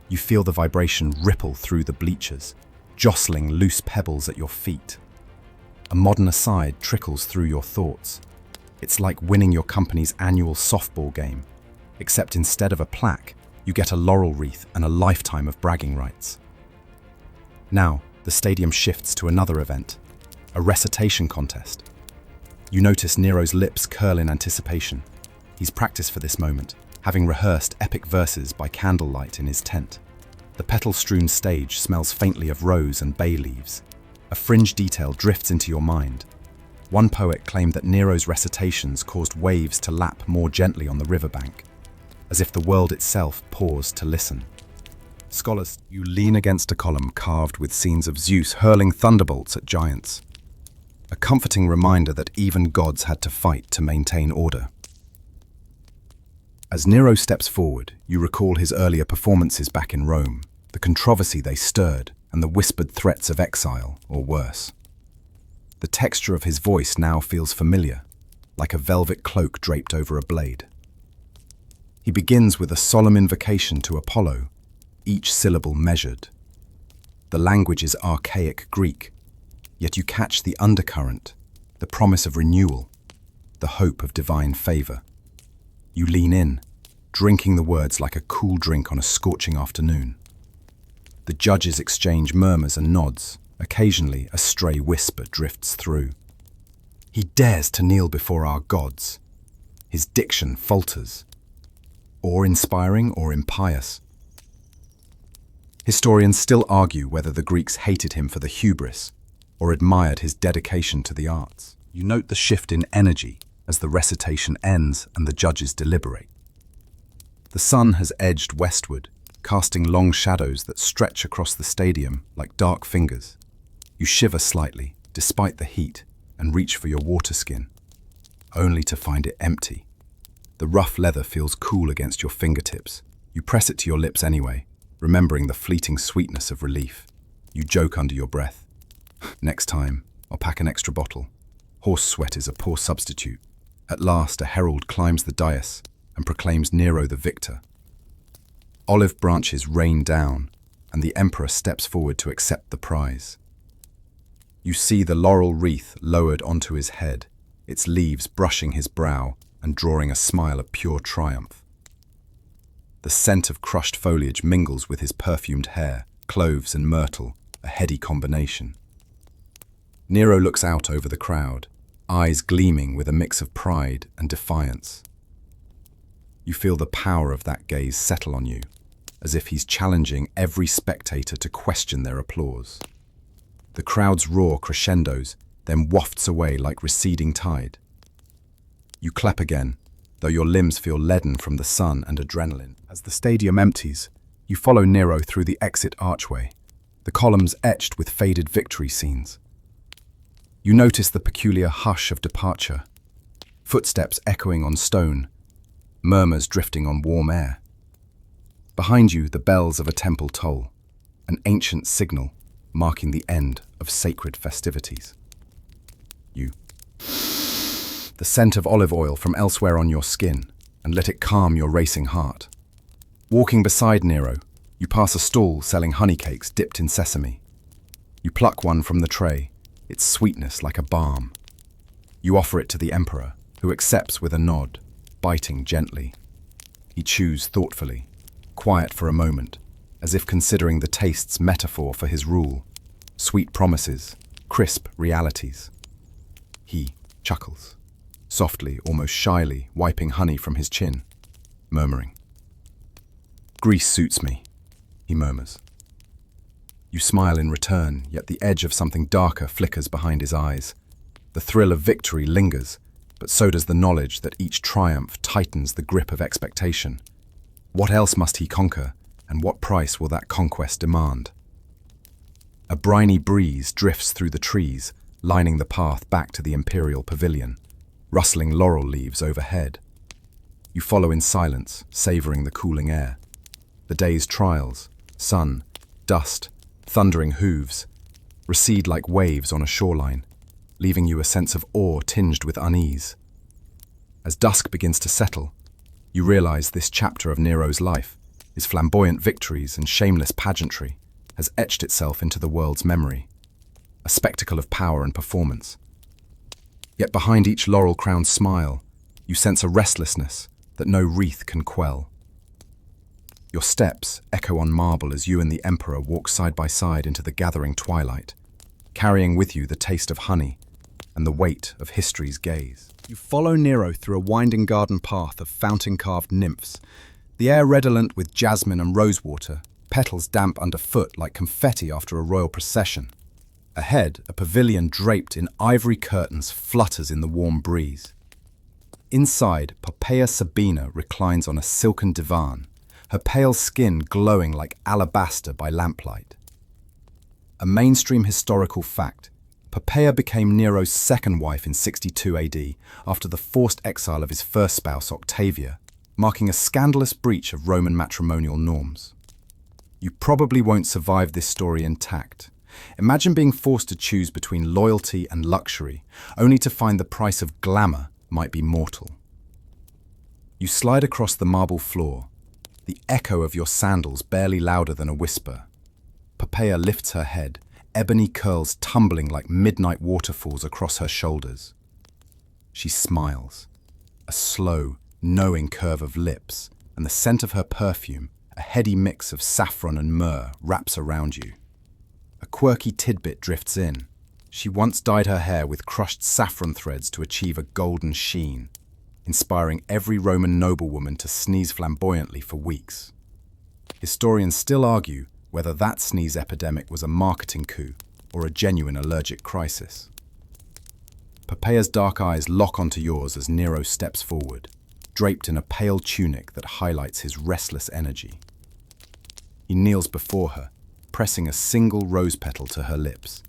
You feel the vibration ripple through the bleachers, jostling loose pebbles at your feet. A modern aside trickles through your thoughts. It's like winning your company's annual softball game, except instead of a plaque, you get a laurel wreath and a lifetime of bragging rights. Now, the stadium shifts to another event, a recitation contest. You notice Nero's lips curl in anticipation. He's practiced for this moment, having rehearsed epic verses by candlelight in his tent. The petal-strewn stage smells faintly of rose and bay leaves. A fringe detail drifts into your mind. One poet claimed that Nero's recitations caused waves to lap more gently on the riverbank, as if the world itself paused to listen. Scholars, you lean against a column carved with scenes of Zeus hurling thunderbolts at giants. A comforting reminder that even gods had to fight to maintain order. As Nero steps forward, you recall his earlier performances back in Rome, the controversy they stirred, and the whispered threats of exile, or worse. The texture of his voice now feels familiar, like a velvet cloak draped over a blade. He begins with a solemn invocation to Apollo, each syllable measured. The language is archaic Greek, yet you catch the undercurrent, the promise of renewal, the hope of divine favor. You lean in, drinking the words like a cool drink on a scorching afternoon. The judges exchange murmurs and nods. Occasionally, a stray whisper drifts through. He dares to kneel before our gods. His diction falters. Awe-inspiring or impious. Historians still argue whether the Greeks hated him for the hubris or admired his dedication to the arts. You note the shift in energy as the recitation ends and the judges deliberate. The sun has edged westward, casting long shadows that stretch across the stadium like dark fingers. You shiver slightly, despite the heat, and reach for your water skin, only to find it empty. The rough leather feels cool against your fingertips. You press it to your lips anyway, remembering the fleeting sweetness of relief. You joke under your breath. Next time, I'll pack an extra bottle. Horse sweat is a poor substitute. At last, a herald climbs the dais and proclaims Nero the victor. Olive branches rain down, and the emperor steps forward to accept the prize. You see the laurel wreath lowered onto his head, its leaves brushing his brow and drawing a smile of pure triumph. The scent of crushed foliage mingles with his perfumed hair, cloves and myrtle, a heady combination. Nero looks out over the crowd, eyes gleaming with a mix of pride and defiance. You feel the power of that gaze settle on you, as if he's challenging every spectator to question their applause. The crowd's roar crescendos, then wafts away like receding tide. You clap again, though your limbs feel leaden from the sun and adrenaline. As the stadium empties, you follow Nero through the exit archway, the columns etched with faded victory scenes. You notice the peculiar hush of departure, footsteps echoing on stone, murmurs drifting on warm air. Behind you, the bells of a temple toll, an ancient signal marking the end of sacred festivities. You the scent of olive oil from elsewhere on your skin, and let it calm your racing heart. Walking beside Nero, you pass a stall selling honey cakes dipped in sesame. You pluck one from the tray, its sweetness like a balm. You offer it to the emperor, who accepts with a nod, biting gently. He chews thoughtfully, quiet for a moment, as if considering the taste's metaphor for his rule. Sweet promises, crisp realities. He chuckles, softly, almost shyly, wiping honey from his chin, murmuring. "Greece suits me," he murmurs. You smile in return, yet the edge of something darker flickers behind his eyes. The thrill of victory lingers, but so does the knowledge that each triumph tightens the grip of expectation. What else must he conquer, and what price will that conquest demand? A briny breeze drifts through the trees, lining the path back to the Imperial Pavilion, rustling laurel leaves overhead. You follow in silence, savoring the cooling air. The day's trials, sun, dust, thundering hooves, recede like waves on a shoreline, leaving you a sense of awe tinged with unease. As dusk begins to settle, you realize this chapter of Nero's life, his flamboyant victories and shameless pageantry, has etched itself into the world's memory, a spectacle of power and performance. Yet behind each laurel-crowned smile, you sense a restlessness that no wreath can quell. Your steps echo on marble as you and the emperor walk side by side into the gathering twilight, carrying with you the taste of honey and the weight of history's gaze. You follow Nero through a winding garden path of fountain-carved nymphs, the air redolent with jasmine and rosewater, petals damp underfoot like confetti after a royal procession. Ahead, a pavilion draped in ivory curtains flutters in the warm breeze. Inside, Poppaea Sabina reclines on a silken divan, her pale skin glowing like alabaster by lamplight. A mainstream historical fact, Poppaea became Nero's second wife in 62 AD after the forced exile of his first spouse, Octavia, marking a scandalous breach of Roman matrimonial norms. You probably won't survive this story intact. Imagine being forced to choose between loyalty and luxury, only to find the price of glamour might be mortal. You slide across the marble floor, the echo of your sandals barely louder than a whisper. Poppaea lifts her head, ebony curls tumbling like midnight waterfalls across her shoulders. She smiles, a slow, knowing curve of lips, and the scent of her perfume, a heady mix of saffron and myrrh, wraps around you. A quirky tidbit drifts in. She once dyed her hair with crushed saffron threads to achieve a golden sheen, inspiring every Roman noblewoman to sneeze flamboyantly for weeks. Historians still argue whether that sneeze epidemic was a marketing coup or a genuine allergic crisis. Poppaea's dark eyes lock onto yours as Nero steps forward, draped in a pale tunic that highlights his restless energy. He kneels before her, pressing a single rose petal to her lips.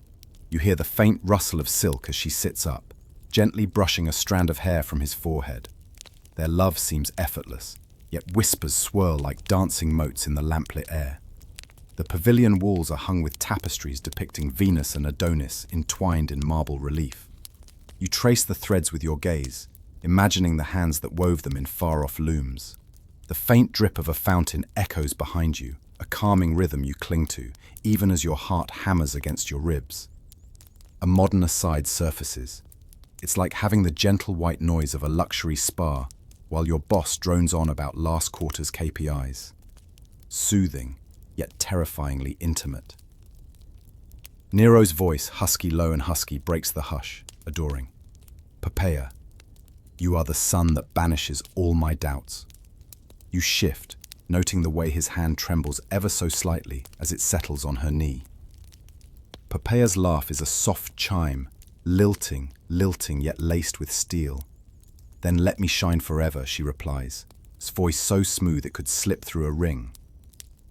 You hear the faint rustle of silk as she sits up, gently brushing a strand of hair from his forehead. Their love seems effortless, yet whispers swirl like dancing motes in the lamplit air. The pavilion walls are hung with tapestries depicting Venus and Adonis entwined in marble relief. You trace the threads with your gaze, imagining the hands that wove them in far-off looms. The faint drip of a fountain echoes behind you, a calming rhythm you cling to, even as your heart hammers against your ribs. A modern aside surfaces. It's like having the gentle white noise of a luxury spa while your boss drones on about last quarter's KPIs. Soothing, yet terrifyingly intimate. Nero's voice, husky, low and husky, breaks the hush, adoring. Poppaea, you are the sun that banishes all my doubts. You shift, noting the way his hand trembles ever so slightly as it settles on her knee. Poppaea's laugh is a soft chime, lilting yet laced with steel. "Then let me shine forever," she replies, his voice so smooth it could slip through a ring.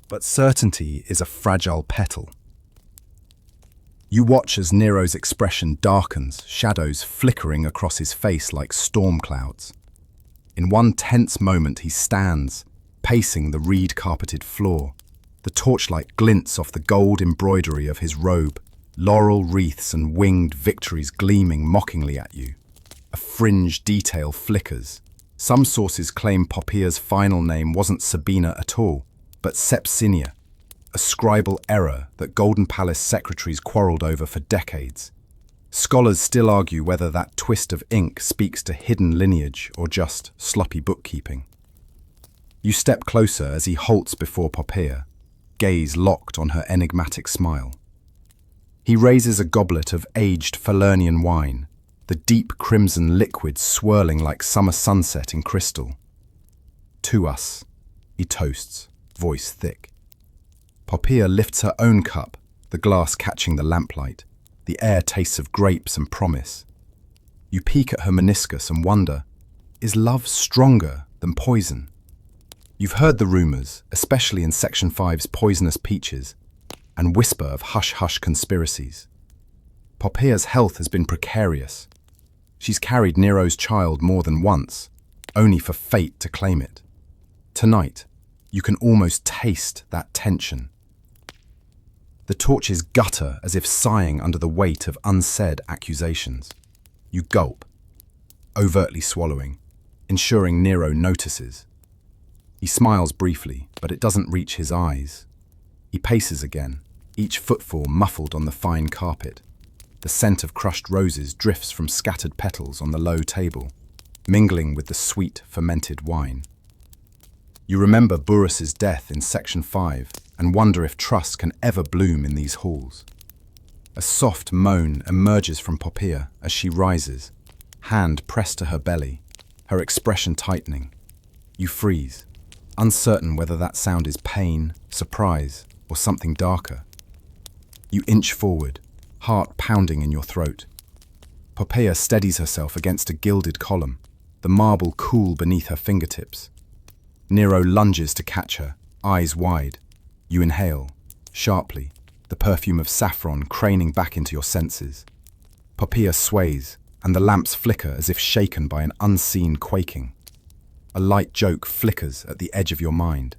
But certainty is a fragile petal. You watch as Nero's expression darkens, shadows flickering across his face like storm clouds. In one tense moment he stands, pacing the reed-carpeted floor. The torchlight glints off the gold embroidery of his robe, laurel wreaths and winged victories gleaming mockingly at you. A fringe detail flickers. Some sources claim Poppaea's final name wasn't Sabina at all, but Sepsinia, a scribal error that Golden Palace secretaries quarreled over for decades. Scholars still argue whether that twist of ink speaks to hidden lineage or just sloppy bookkeeping. You step closer as he halts before Poppaea, gaze locked on her enigmatic smile. He raises a goblet of aged Falernian wine, the deep crimson liquid swirling like summer sunset in crystal. "To us," he toasts, voice thick. Poppaea lifts her own cup, the glass catching the lamplight. The air tastes of grapes and promise. You peek at her meniscus and wonder, is love stronger than poison? You've heard the rumours, especially in Section 5's poisonous peaches, and whisper of hush-hush conspiracies. Poppaea's health has been precarious. She's carried Nero's child more than once, only for fate to claim it. Tonight, you can almost taste that tension. The torches gutter as if sighing under the weight of unsaid accusations. You gulp, overtly swallowing, ensuring Nero notices. He smiles briefly, but it doesn't reach his eyes. He paces again, each footfall muffled on the fine carpet. The scent of crushed roses drifts from scattered petals on the low table, mingling with the sweet, fermented wine. You remember Burrus's death in Section 5 and wonder if trust can ever bloom in these halls. A soft moan emerges from Poppaea as she rises, hand pressed to her belly, her expression tightening. You freeze, uncertain whether that sound is pain, surprise, or something darker. You inch forward, heart pounding in your throat. Poppaea steadies herself against a gilded column, the marble cool beneath her fingertips. Nero lunges to catch her, eyes wide. You inhale, sharply, the perfume of saffron craning back into your senses. Poppaea sways, and the lamps flicker as if shaken by an unseen quaking. A light joke flickers at the edge of your mind.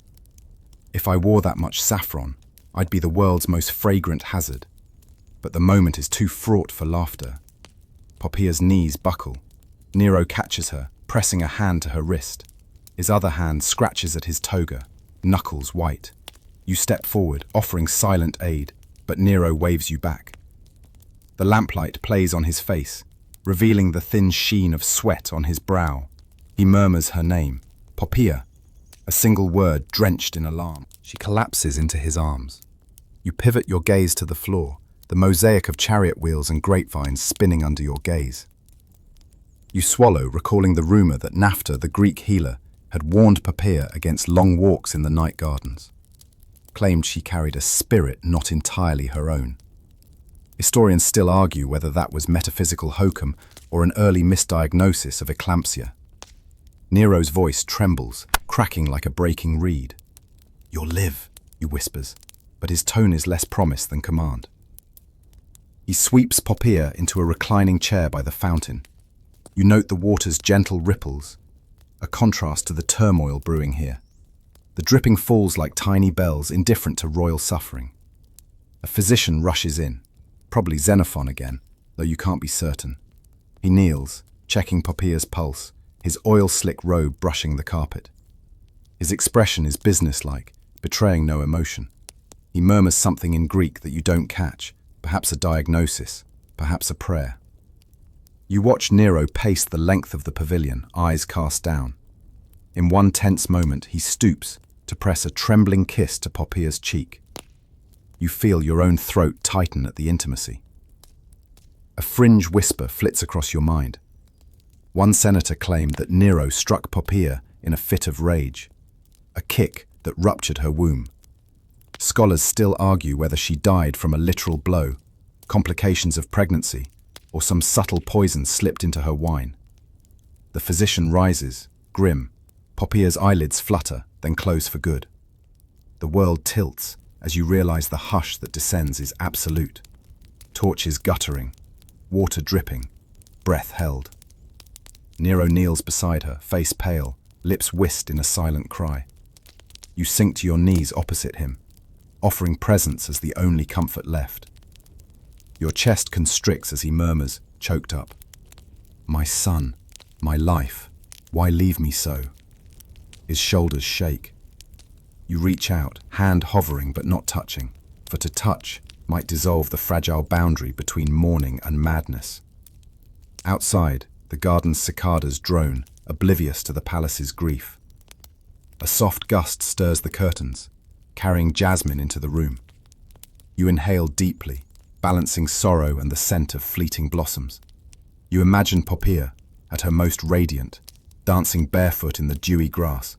If I wore that much saffron, I'd be the world's most fragrant hazard. But the moment is too fraught for laughter. Poppaea's knees buckle. Nero catches her, pressing a hand to her wrist. His other hand scratches at his toga, knuckles white. You step forward, offering silent aid, but Nero waves you back. The lamplight plays on his face, revealing the thin sheen of sweat on his brow. He murmurs her name, Poppaea, a single word drenched in alarm. She collapses into his arms. You pivot your gaze to the floor, the mosaic of chariot wheels and grapevines spinning under your gaze. You swallow, recalling the rumor that Naphtha, the Greek healer, had warned Poppaea against long walks in the night gardens. Claimed she carried a spirit not entirely her own. Historians still argue whether that was metaphysical hokum or an early misdiagnosis of eclampsia. Nero's voice trembles, cracking like a breaking reed. "You'll live," he whispers, but his tone is less promise than command. He sweeps Poppaea into a reclining chair by the fountain. You note the water's gentle ripples, a contrast to the turmoil brewing here. The dripping falls like tiny bells, indifferent to royal suffering. A physician rushes in, probably Xenophon again, though you can't be certain. He kneels, checking Poppaea's pulse, his oil-slick robe brushing the carpet. His expression is businesslike, betraying no emotion. He murmurs something in Greek that you don't catch, perhaps a diagnosis, perhaps a prayer. You watch Nero pace the length of the pavilion, eyes cast down. In one tense moment, he stoops to press a trembling kiss to Poppaea's cheek. You feel your own throat tighten at the intimacy. A fringe whisper flits across your mind. One senator claimed that Nero struck Poppaea in a fit of rage, a kick that ruptured her womb. Scholars still argue whether she died from a literal blow, complications of pregnancy, or some subtle poison slipped into her wine. The physician rises, grim. Poppy's eyelids flutter, then close for good. The world tilts as you realize the hush that descends is absolute. Torches guttering, water dripping, breath held. Nero kneels beside her, face pale, lips whisked in a silent cry. You sink to your knees opposite him, offering presence as the only comfort left. Your chest constricts as he murmurs, choked up. "My son, my life, why leave me so?" His shoulders shake. You reach out, hand hovering but not touching, for to touch might dissolve the fragile boundary between mourning and madness. Outside, the garden's cicadas drone, oblivious to the palace's grief. A soft gust stirs the curtains, carrying jasmine into the room. You inhale deeply, balancing sorrow and the scent of fleeting blossoms. You imagine Poppaea, at her most radiant, dancing barefoot in the dewy grass,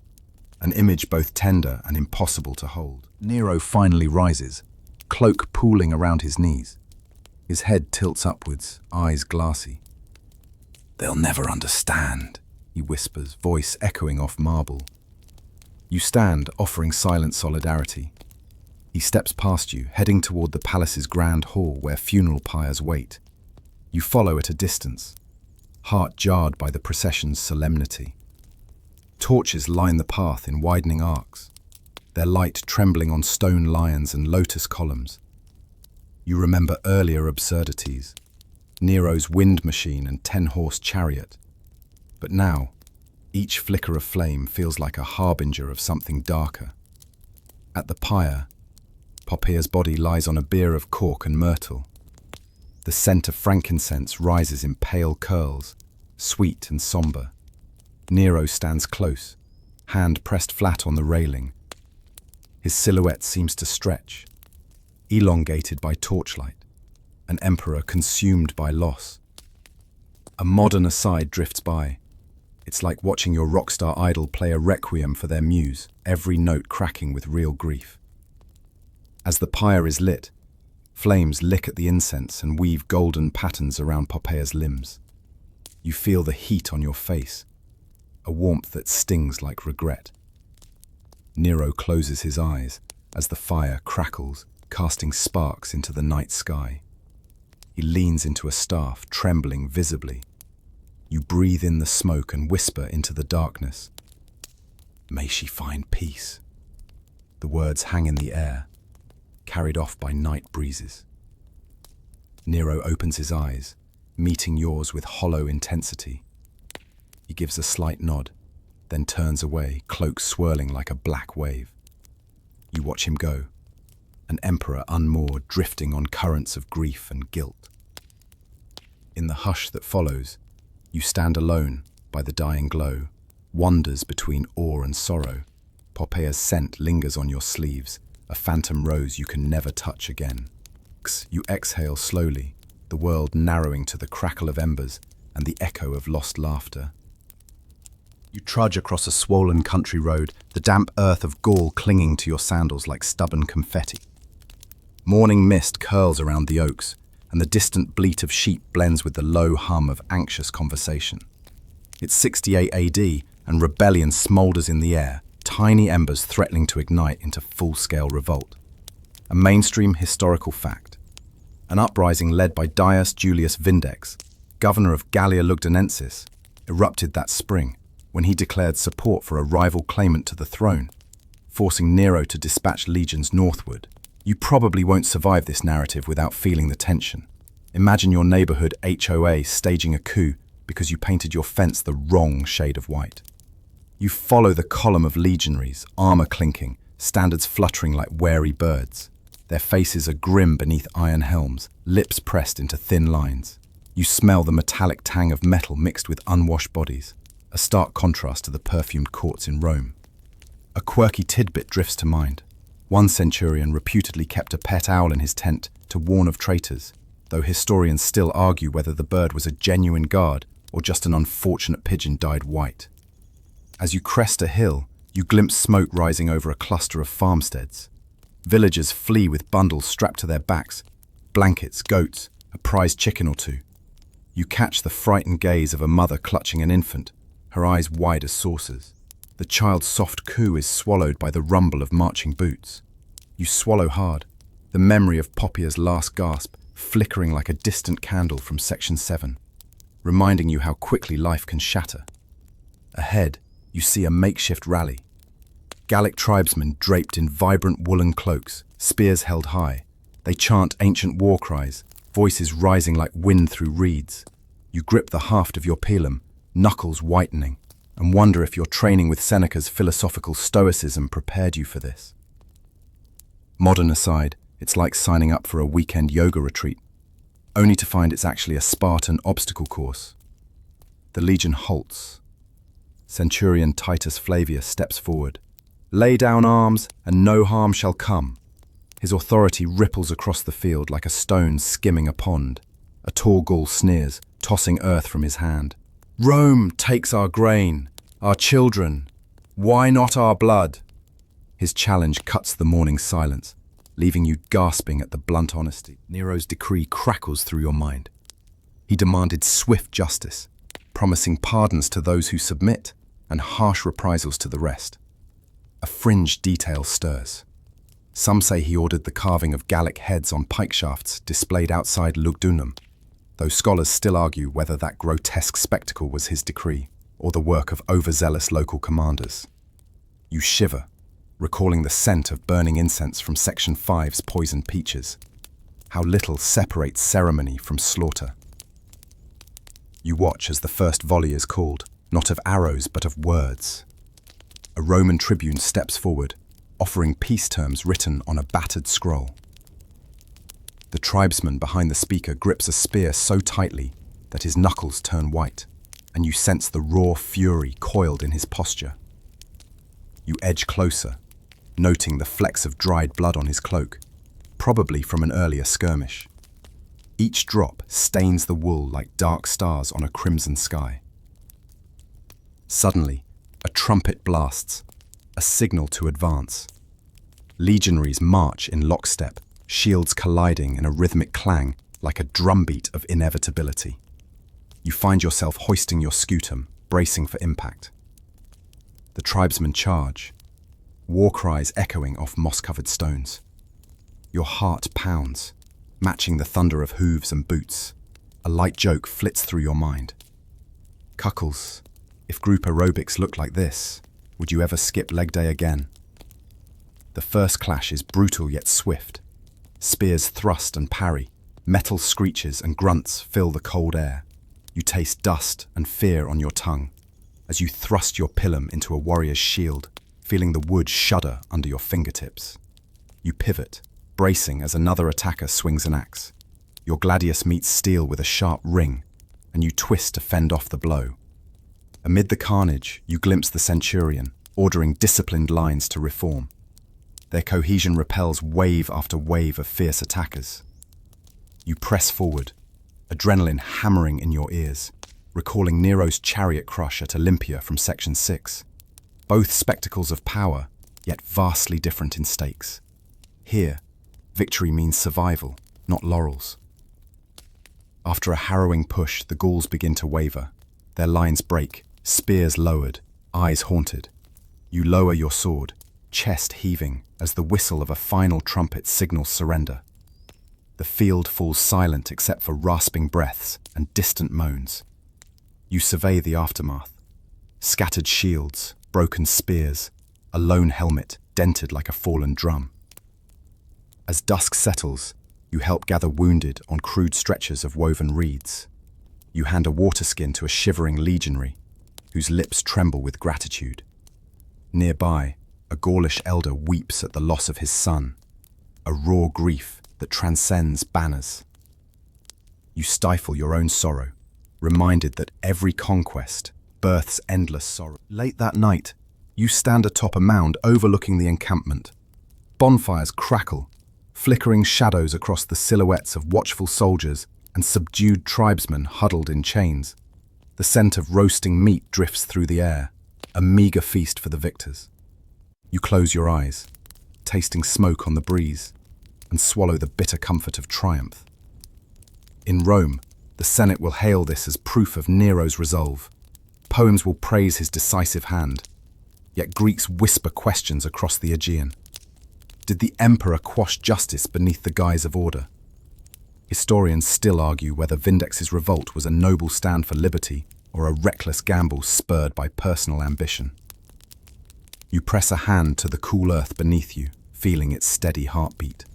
an image both tender and impossible to hold. Nero finally rises, cloak pooling around his knees. His head tilts upwards, eyes glassy. "They'll never understand," he whispers, voice echoing off marble. You stand, offering silent solidarity. He steps past you, heading toward the palace's grand hall where funeral pyres wait. You follow at a distance, heart jarred by the procession's solemnity. Torches line the path in widening arcs, their light trembling on stone lions and lotus columns. You remember earlier absurdities, Nero's wind machine and 10-horse chariot. But now, each flicker of flame feels like a harbinger of something darker. At the pyre, Poppaea's body lies on a bier of cork and myrtle. The scent of frankincense rises in pale curls, sweet and somber. Nero stands close, hand pressed flat on the railing. His silhouette seems to stretch, elongated by torchlight, an emperor consumed by loss. A modern aside drifts by. It's like watching your rock star idol play a requiem for their muse, every note cracking with real grief. As the pyre is lit, flames lick at the incense and weave golden patterns around Poppaea's limbs. You feel the heat on your face, a warmth that stings like regret. Nero closes his eyes as the fire crackles, casting sparks into the night sky. He leans into a staff, trembling visibly. You breathe in the smoke and whisper into the darkness. "May she find peace." The words hang in the air, carried off by night breezes. Nero opens his eyes, meeting yours with hollow intensity. He gives a slight nod, then turns away, cloak swirling like a black wave. You watch him go, an emperor unmoored, drifting on currents of grief and guilt. In the hush that follows, you stand alone by the dying glow, wanders between awe and sorrow. Poppaea's scent lingers on your sleeves, a phantom rose you can never touch again. You exhale slowly, the world narrowing to the crackle of embers and the echo of lost laughter. You trudge across a swollen country road, the damp earth of Gaul clinging to your sandals like stubborn confetti. Morning mist curls around the oaks, and the distant bleat of sheep blends with the low hum of anxious conversation. It's 68 AD, and rebellion smoulders in the air, tiny embers threatening to ignite into full-scale revolt. A mainstream historical fact. An uprising led by Gaius Julius Vindex, governor of Gallia Lugdunensis, erupted that spring when he declared support for a rival claimant to the throne, forcing Nero to dispatch legions northward. You probably won't survive this narrative without feeling the tension. Imagine your neighborhood HOA staging a coup because you painted your fence the wrong shade of white. You follow the column of legionaries, armor clinking, standards fluttering like wary birds. Their faces are grim beneath iron helms, lips pressed into thin lines. You smell the metallic tang of metal mixed with unwashed bodies, a stark contrast to the perfumed courts in Rome. A quirky tidbit drifts to mind. One centurion reputedly kept a pet owl in his tent to warn of traitors, though historians still argue whether the bird was a genuine guard or just an unfortunate pigeon dyed white. As you crest a hill, you glimpse smoke rising over a cluster of farmsteads. Villagers flee with bundles strapped to their backs, blankets, goats, a prized chicken or two. You catch the frightened gaze of a mother clutching an infant, her eyes wide as saucers. The child's soft coo is swallowed by the rumble of marching boots. You swallow hard, the memory of Poppia's last gasp flickering like a distant candle from Section 7, reminding you how quickly life can shatter. Ahead, you see a makeshift rally. Gallic tribesmen draped in vibrant woolen cloaks, spears held high. They chant ancient war cries, voices rising like wind through reeds. You grip the haft of your pilum, knuckles whitening, and wonder if your training with Seneca's philosophical stoicism prepared you for this. Modern aside, it's like signing up for a weekend yoga retreat, only to find it's actually a Spartan obstacle course. The legion halts. Centurion Titus Flavius steps forward. Lay down arms, and no harm shall come. His authority ripples across the field like a stone skimming a pond. A tall Gaul sneers, tossing earth from his hand. Rome takes our grain, our children. Why not our blood? His challenge cuts the morning silence, leaving you gasping at the blunt honesty. Nero's decree crackles through your mind. He demanded swift justice, promising pardons to those who submit and harsh reprisals to the rest. A fringe detail stirs. Some say he ordered the carving of Gallic heads on pike shafts displayed outside Lugdunum, though scholars still argue whether that grotesque spectacle was his decree or the work of overzealous local commanders. You shiver, recalling the scent of burning incense from Section 5's poisoned peaches. How little separates ceremony from slaughter. You watch as the first volley is called, not of arrows but of words. A Roman tribune steps forward, offering peace terms written on a battered scroll. The tribesman behind the speaker grips a spear so tightly that his knuckles turn white, and you sense the raw fury coiled in his posture. You edge closer, noting the flecks of dried blood on his cloak, probably from an earlier skirmish. Each drop stains the wool like dark stars on a crimson sky. Suddenly, a trumpet blasts, a signal to advance. Legionaries march in lockstep, shields colliding in a rhythmic clang like a drumbeat of inevitability. You find yourself hoisting your scutum, bracing for impact. The tribesmen charge, war cries echoing off moss-covered stones. Your heart pounds, matching the thunder of hooves and boots. A light joke flits through your mind. Cuccles, if group aerobics looked like this, would you ever skip leg day again? The first clash is brutal yet swift. Spears thrust and parry, metal screeches and grunts fill the cold air. You taste dust and fear on your tongue as you thrust your pilum into a warrior's shield, feeling the wood shudder under your fingertips. You pivot, bracing as another attacker swings an axe. Your gladius meets steel with a sharp ring, and you twist to fend off the blow. Amid the carnage, you glimpse the centurion, ordering disciplined lines to reform. Their cohesion repels wave after wave of fierce attackers. You press forward, adrenaline hammering in your ears, recalling Nero's chariot crush at Olympia from Section 6. Both spectacles of power, yet vastly different in stakes. Here, victory means survival, not laurels. After a harrowing push, the Gauls begin to waver. Their lines break, spears lowered, eyes haunted. You lower your sword, chest heaving, as the whistle of a final trumpet signals surrender. The field falls silent except for rasping breaths and distant moans. You survey the aftermath. Scattered shields, broken spears, a lone helmet dented like a fallen drum. As dusk settles, you help gather wounded on crude stretchers of woven reeds. You hand a water skin to a shivering legionary, whose lips tremble with gratitude. Nearby, a Gaulish elder weeps at the loss of his son, a raw grief that transcends banners. You stifle your own sorrow, reminded that every conquest births endless sorrow. Late that night, you stand atop a mound overlooking the encampment. Bonfires crackle, flickering shadows across the silhouettes of watchful soldiers and subdued tribesmen huddled in chains. The scent of roasting meat drifts through the air, a meager feast for the victors. You close your eyes, tasting smoke on the breeze. and swallow the bitter comfort of triumph. In Rome, the Senate will hail this as proof of Nero's resolve. Poems will praise his decisive hand, yet Greeks whisper questions across the Aegean. Did the emperor quash justice beneath the guise of order? Historians still argue whether Vindex's revolt was a noble stand for liberty or a reckless gamble spurred by personal ambition. You press a hand to the cool earth beneath you, feeling its steady heartbeat.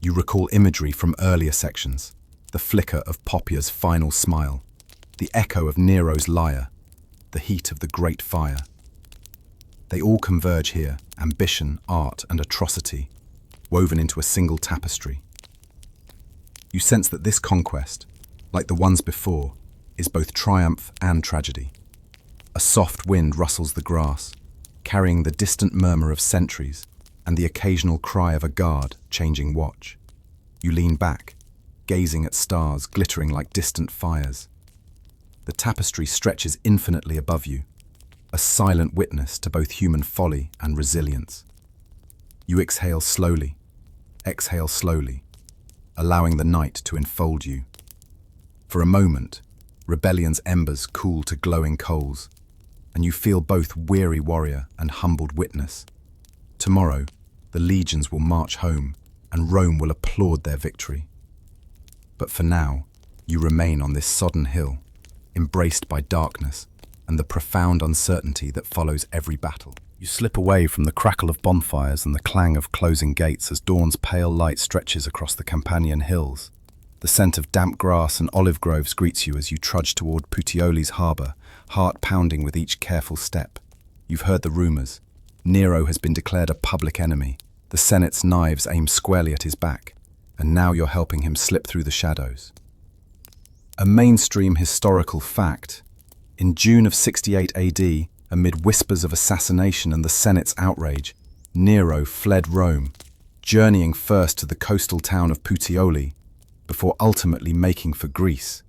You recall imagery from earlier sections, the flicker of Poppia's final smile, the echo of Nero's lyre, the heat of the great fire. They all converge here, ambition, art, and atrocity, woven into a single tapestry. You sense that this conquest, like the ones before, is both triumph and tragedy. A soft wind rustles the grass, carrying the distant murmur of centuries and the occasional cry of a guard changing watch. You lean back, gazing at stars glittering like distant fires. The tapestry stretches infinitely above you, a silent witness to both human folly and resilience. You exhale slowly, allowing the night to enfold you. For a moment, rebellion's embers cool to glowing coals, and you feel both weary warrior and humbled witness. Tomorrow, the legions will march home, and Rome will applaud their victory. But for now, you remain on this sodden hill, embraced by darkness and the profound uncertainty that follows every battle. You slip away from the crackle of bonfires and the clang of closing gates as dawn's pale light stretches across the Campanian hills. The scent of damp grass and olive groves greets you as you trudge toward Puteoli's harbour, heart pounding with each careful step. You've heard the rumours. Nero has been declared a public enemy. The Senate's knives aim squarely at his back, and now you're helping him slip through the shadows. A mainstream historical fact. In June of 68 AD, amid whispers of assassination and the Senate's outrage, Nero fled Rome, journeying first to the coastal town of Puteoli, before ultimately making for Greece.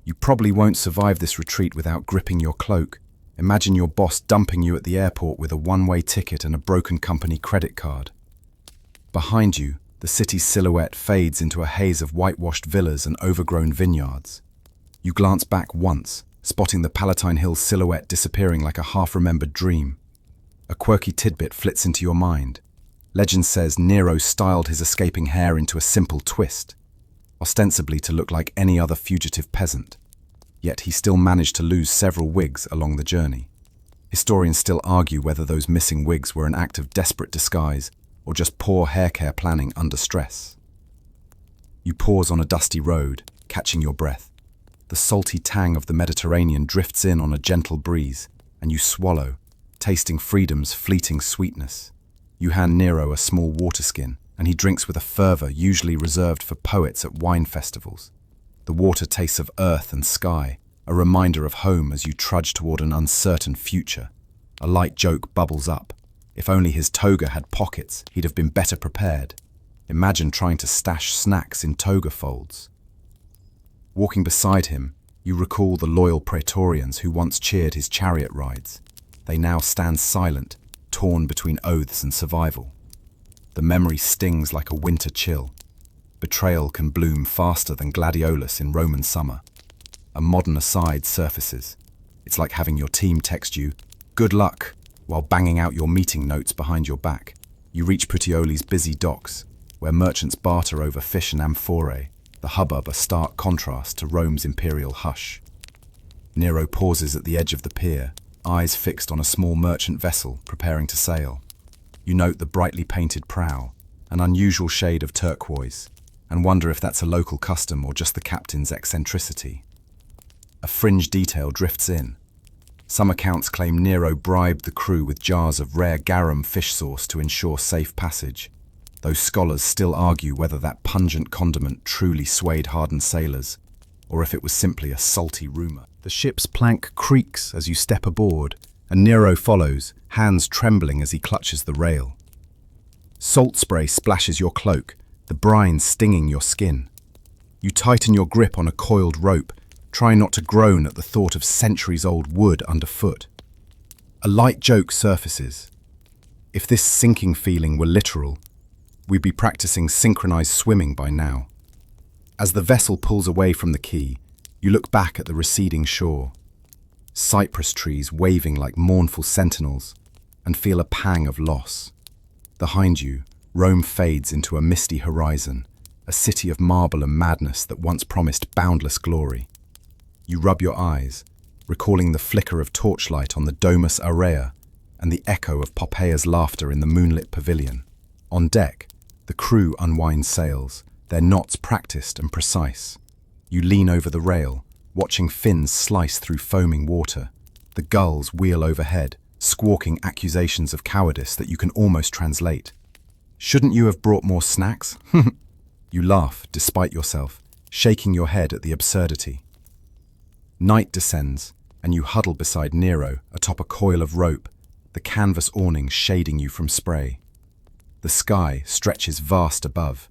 You probably won't survive this retreat without gripping your cloak. Imagine your boss dumping you at the airport with a one-way ticket and a broken company credit card. Behind you, the city's silhouette fades into a haze of whitewashed villas and overgrown vineyards. You glance back once, spotting the Palatine Hill silhouette disappearing like a half-remembered dream. A quirky tidbit flits into your mind. Legend says Nero styled his escaping hair into a simple twist, ostensibly to look like any other fugitive peasant. Yet he still managed to lose several wigs along the journey. Historians still argue whether those missing wigs were an act of desperate disguise or just poor hair care planning under stress. You pause on a dusty road, catching your breath. The salty tang of the Mediterranean drifts in on a gentle breeze, and you swallow, tasting freedom's fleeting sweetness. You hand Nero a small water skin, and he drinks with a fervour usually reserved for poets at wine festivals. The water tastes of earth and sky, a reminder of home as you trudge toward an uncertain future. A light joke bubbles up. If only his toga had pockets, he'd have been better prepared. Imagine trying to stash snacks in toga folds. Walking beside him, you recall the loyal praetorians who once cheered his chariot rides. They now stand silent, torn between oaths and survival. The memory stings like a winter chill. Betrayal can bloom faster than gladiolus in Roman summer. A modern aside surfaces. It's like having your team text you, "Good luck," while banging out your meeting notes behind your back. You reach Puteoli's busy docks, where merchants barter over fish and amphorae, the hubbub a stark contrast to Rome's imperial hush. Nero pauses at the edge of the pier, eyes fixed on a small merchant vessel preparing to sail. You note the brightly painted prow, an unusual shade of turquoise, and wonder if that's a local custom or just the captain's eccentricity. A fringe detail drifts in. Some accounts claim Nero bribed the crew with jars of rare garum fish sauce to ensure safe passage, though scholars still argue whether that pungent condiment truly swayed hardened sailors, or if it was simply a salty rumour. The ship's plank creaks as you step aboard, and Nero follows, hands trembling as he clutches the rail. Salt spray splashes your cloak, the brine stinging your skin. You tighten your grip on a coiled rope, trying not to groan at the thought of centuries-old wood underfoot. A light joke surfaces. If this sinking feeling were literal, we'd be practicing synchronized swimming by now. As the vessel pulls away from the quay, you look back at the receding shore. Cypress trees waving like mournful sentinels, and feel a pang of loss. Behind you, Rome fades into a misty horizon, a city of marble and madness that once promised boundless glory. You rub your eyes, recalling the flicker of torchlight on the Domus Aurea and the echo of Poppeia's laughter in the moonlit pavilion. On deck, the crew unwind sails, their knots practiced and precise. You lean over the rail, watching fins slice through foaming water. The gulls wheel overhead, squawking accusations of cowardice that you can almost translate. "Shouldn't you have brought more snacks?" You laugh, despite yourself, shaking your head at the absurdity. Night descends, and you huddle beside Nero atop a coil of rope, the canvas awning shading you from spray. The sky stretches vast above,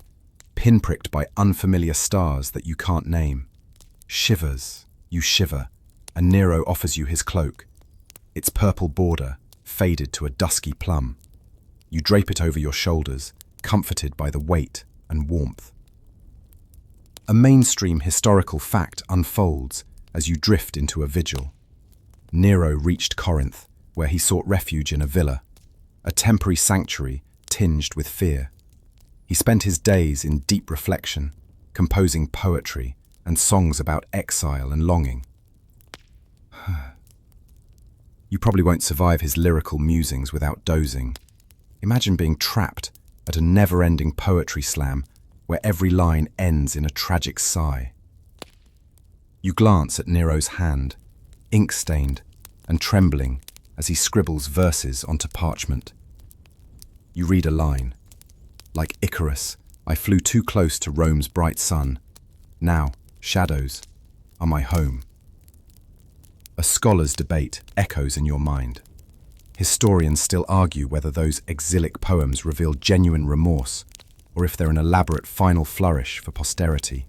pinpricked by unfamiliar stars that you can't name. Shivers, you shiver, and Nero offers you his cloak, its purple border faded to a dusky plum. You drape it over your shoulders, comforted by the weight and warmth. A mainstream historical fact unfolds as you drift into a vigil. Nero reached Corinth, where he sought refuge in a villa, a temporary sanctuary tinged with fear. He spent his days in deep reflection, composing poetry and songs about exile and longing. You probably won't survive his lyrical musings without dozing. Imagine being trapped at a never-ending poetry slam where every line ends in a tragic sigh. You glance at Nero's hand, ink-stained and trembling as he scribbles verses onto parchment. You read a line. Like Icarus, I flew too close to Rome's bright sun. Now, shadows are my home. A scholar's debate echoes in your mind. Historians still argue whether those exilic poems reveal genuine remorse or if they're an elaborate final flourish for posterity.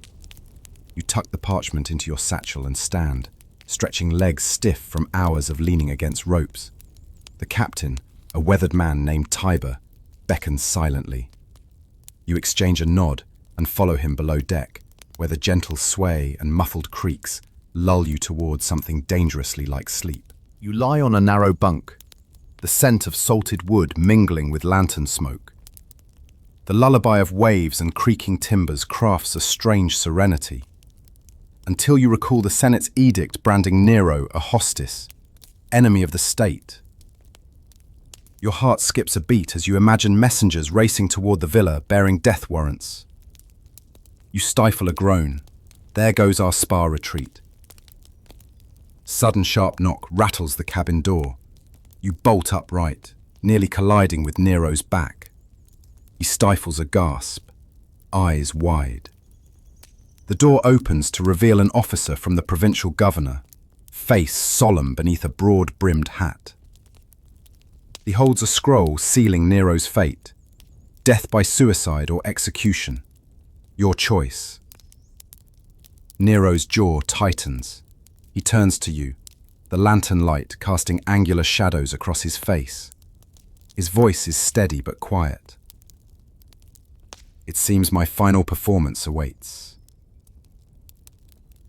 You tuck the parchment into your satchel and stand, stretching legs stiff from hours of leaning against ropes. The captain, a weathered man named Tiber, beckons silently. You exchange a nod and follow him below deck, where the gentle sway and muffled creaks lull you towards something dangerously like sleep. You lie on a narrow bunk, the scent of salted wood mingling with lantern smoke. The lullaby of waves and creaking timbers crafts a strange serenity, until you recall the Senate's edict branding Nero a hostis, enemy of the state. Your heart skips a beat as you imagine messengers racing toward the villa bearing death warrants. You stifle a groan. There goes our spa retreat. Sudden sharp knock rattles the cabin door. You bolt upright, nearly colliding with Nero's back. He stifles a gasp, eyes wide. The door opens to reveal an officer from the provincial governor, face solemn beneath a broad-brimmed hat. He holds a scroll sealing Nero's fate, death by suicide or execution. Your choice. Nero's jaw tightens. He turns to you, the lantern light casting angular shadows across his face. His voice is steady but quiet. It seems my final performance awaits.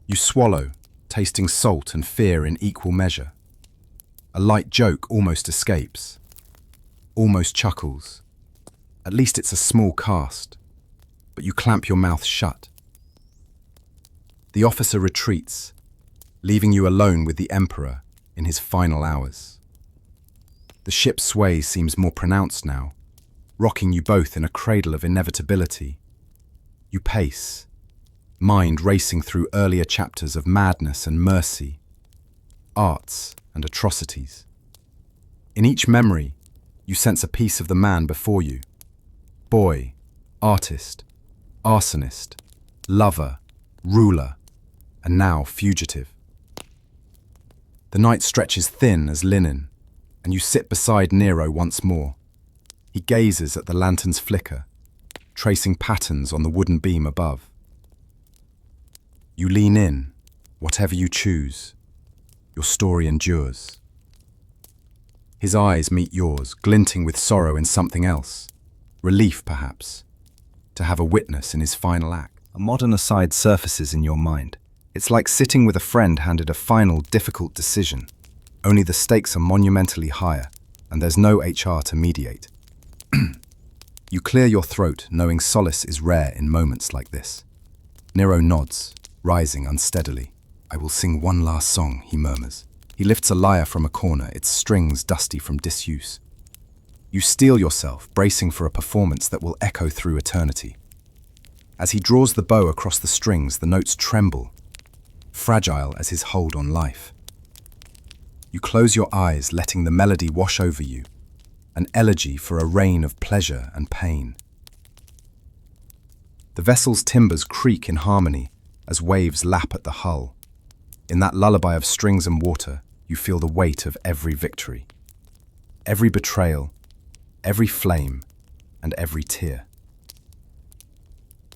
You swallow, tasting salt and fear in equal measure. A light joke almost escapes, almost chuckles. At least it's a small cast, but you clamp your mouth shut. The officer retreats, leaving you alone with the Emperor in his final hours. The ship's sway seems more pronounced now, rocking you both in a cradle of inevitability. You pace, mind racing through earlier chapters of madness and mercy, arts and atrocities. In each memory, you sense a piece of the man before you. Boy, artist, arsonist, lover, ruler, and now fugitive. The night stretches thin as linen, and you sit beside Nero once more. He gazes at the lantern's flicker, tracing patterns on the wooden beam above. You lean in, whatever you choose. Your story endures. His eyes meet yours, glinting with sorrow in something else. Relief, perhaps, to have a witness in his final act. A modern aside surfaces in your mind. It's like sitting with a friend handed a final, difficult decision. Only the stakes are monumentally higher, and there's no HR to mediate. You clear your throat, knowing solace is rare in moments like this. Nero nods, rising unsteadily. "I will sing one last song," he murmurs. He lifts a lyre from a corner, its strings dusty from disuse. You steel yourself, bracing for a performance that will echo through eternity. As he draws the bow across the strings, the notes tremble, fragile as his hold on life. You close your eyes, letting the melody wash over you, an elegy for a reign of pleasure and pain. The vessel's timbers creak in harmony as waves lap at the hull. In that lullaby of strings and water, you feel the weight of every victory, every betrayal, every flame, and every tear.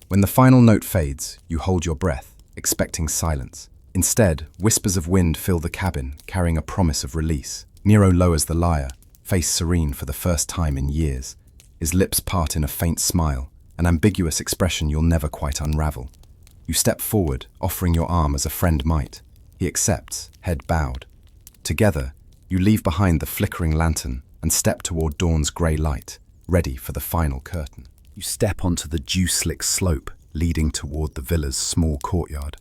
When the final note fades, you hold your breath, expecting silence. Instead, whispers of wind fill the cabin, carrying a promise of release. Nero lowers the lyre, face serene for the first time in years. His lips part in a faint smile, an ambiguous expression you'll never quite unravel. You step forward, offering your arm as a friend might. He accepts, head bowed. Together, you leave behind the flickering lantern and step toward dawn's grey light, ready for the final curtain. You step onto the dew-slick slope leading toward the villa's small courtyard,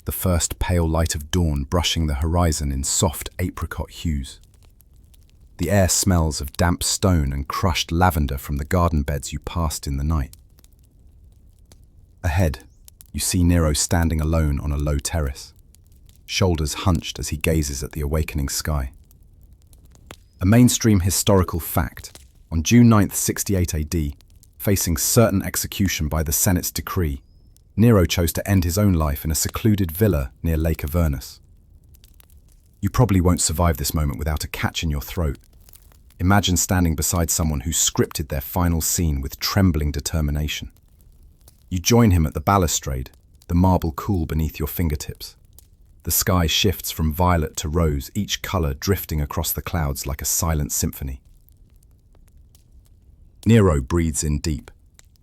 the first pale light of dawn brushing the horizon in soft apricot hues. The air smells of damp stone and crushed lavender from the garden beds you passed in the night. Ahead, you see Nero standing alone on a low terrace, shoulders hunched as he gazes at the awakening sky. A mainstream historical fact, on June 9th, 68 AD, facing certain execution by the Senate's decree, Nero chose to end his own life in a secluded villa near Lake Avernus. You probably won't survive this moment without a catch in your throat. Imagine standing beside someone who scripted their final scene with trembling determination. You join him at the balustrade, the marble cool beneath your fingertips. The sky shifts from violet to rose, each color drifting across the clouds like a silent symphony. Nero breathes in deep,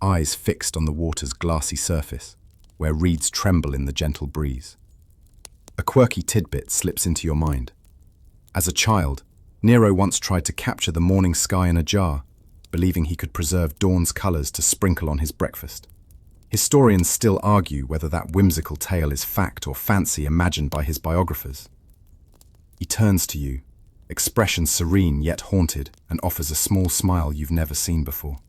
eyes fixed on the water's glassy surface, where reeds tremble in the gentle breeze. A quirky tidbit slips into your mind. As a child, Nero once tried to capture the morning sky in a jar, believing he could preserve dawn's colors to sprinkle on his breakfast. Historians still argue whether that whimsical tale is fact or fancy imagined by his biographers. He turns to you, expression serene yet haunted, and offers a small smile you've never seen before.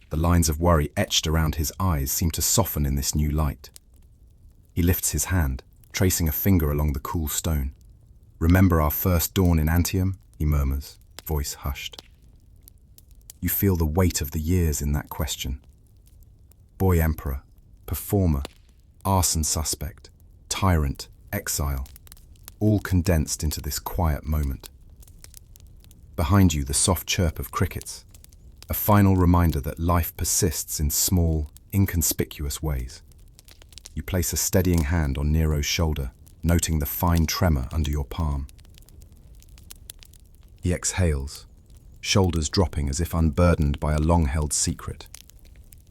The lines of worry etched around his eyes seem to soften in this new light. He lifts his hand, tracing a finger along the cool stone. "Remember our first dawn in Antium?" he murmurs, voice hushed. You feel the weight of the years in that question. Boy emperor, performer, arson suspect, tyrant, exile, all condensed into this quiet moment. Behind you, the soft chirp of crickets, a final reminder that life persists in small, inconspicuous ways. You place a steadying hand on Nero's shoulder, noting the fine tremor under your palm. He exhales, shoulders dropping as if unburdened by a long-held secret.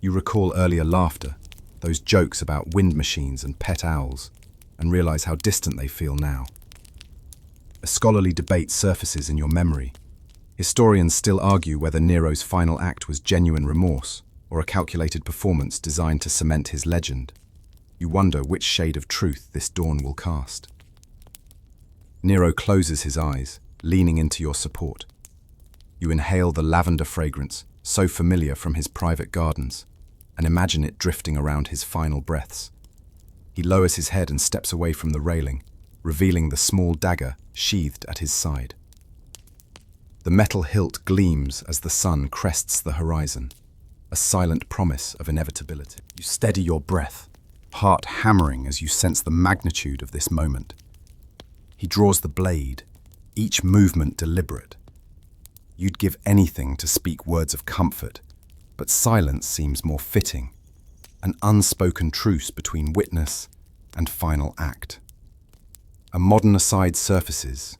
You recall earlier laughter, those jokes about wind machines and pet owls, and realize how distant they feel now. A scholarly debate surfaces in your memory. Historians still argue whether Nero's final act was genuine remorse or a calculated performance designed to cement his legend. You wonder which shade of truth this dawn will cast. Nero closes his eyes, leaning into your support. You inhale the lavender fragrance, so familiar from his private gardens, and imagine it drifting around his final breaths. He lowers his head and steps away from the railing, revealing the small dagger sheathed at his side. The metal hilt gleams as the sun crests the horizon, a silent promise of inevitability. You steady your breath, heart hammering as you sense the magnitude of this moment. He draws the blade, each movement deliberate. You'd give anything to speak words of comfort, but silence seems more fitting, an unspoken truce between witness and final act. A modern aside surfaces.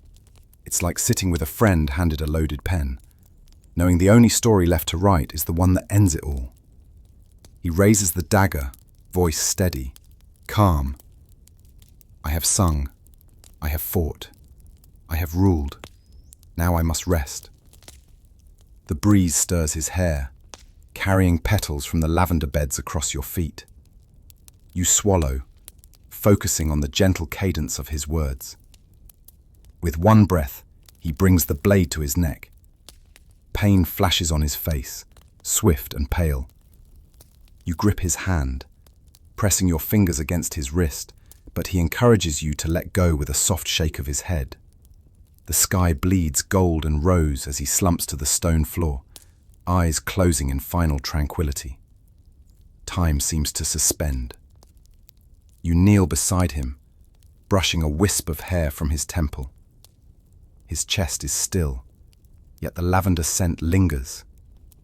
It's like sitting with a friend handed a loaded pen, knowing the only story left to write is the one that ends it all. He raises the dagger, voice steady, calm. I have sung. I have fought. I have ruled. Now I must rest. The breeze stirs his hair, carrying petals from the lavender beds across your feet. You swallow, focusing on the gentle cadence of his words. With one breath, he brings the blade to his neck. Pain flashes on his face, swift and pale. You grip his hand, pressing your fingers against his wrist, but he encourages you to let go with a soft shake of his head. The sky bleeds gold and rose as he slumps to the stone floor, eyes closing in final tranquility. Time seems to suspend. You kneel beside him, brushing a wisp of hair from his temple. His chest is still, yet the lavender scent lingers,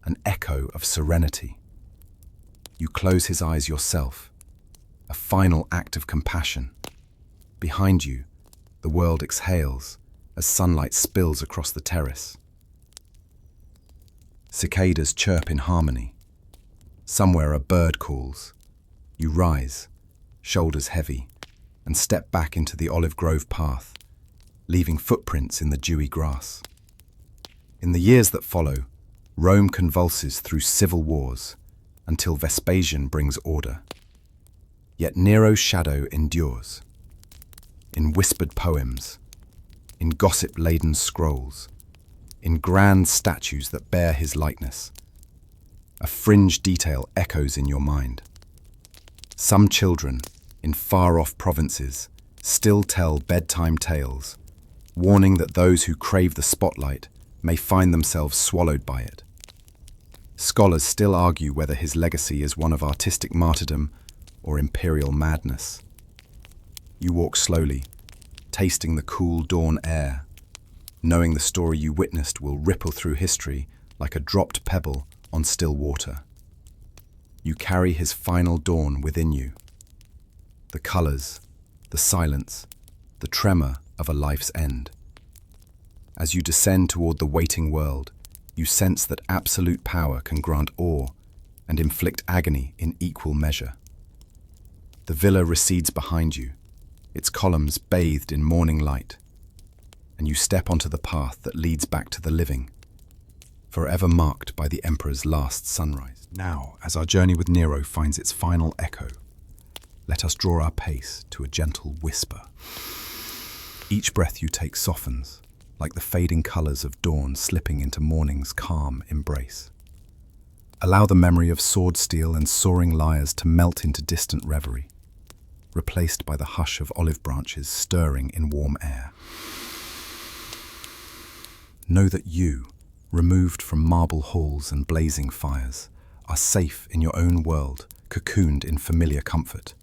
an echo of serenity. You close his eyes yourself, a final act of compassion. Behind you, the world exhales as sunlight spills across the terrace. Cicadas chirp in harmony. Somewhere a bird calls. You rise, shoulders heavy, and step back into the olive grove path, leaving footprints in the dewy grass. In the years that follow, Rome convulses through civil wars until Vespasian brings order. Yet Nero's shadow endures. In whispered poems, in gossip-laden scrolls, in grand statues that bear his likeness, a fringe detail echoes in your mind. Some children, in far-off provinces, still tell bedtime tales, warning that those who crave the spotlight may find themselves swallowed by it. Scholars still argue whether his legacy is one of artistic martyrdom or imperial madness. You walk slowly, tasting the cool dawn air, knowing the story you witnessed will ripple through history like a dropped pebble on still water. You carry his final dawn within you. The colors, the silence, the tremor of a life's end. As you descend toward the waiting world, you sense that absolute power can grant awe and inflict agony in equal measure. The villa recedes behind you, its columns bathed in morning light, and you step onto the path that leads back to the living, forever marked by the emperor's last sunrise. Now, as our journey with Nero finds its final echo, let us draw our pace to a gentle whisper. Each breath you take softens, like the fading colors of dawn slipping into morning's calm embrace. Allow the memory of sword steel and soaring lyres to melt into distant reverie, replaced by the hush of olive branches stirring in warm air. Know that you, removed from marble halls and blazing fires, are safe in your own world, cocooned in familiar comfort.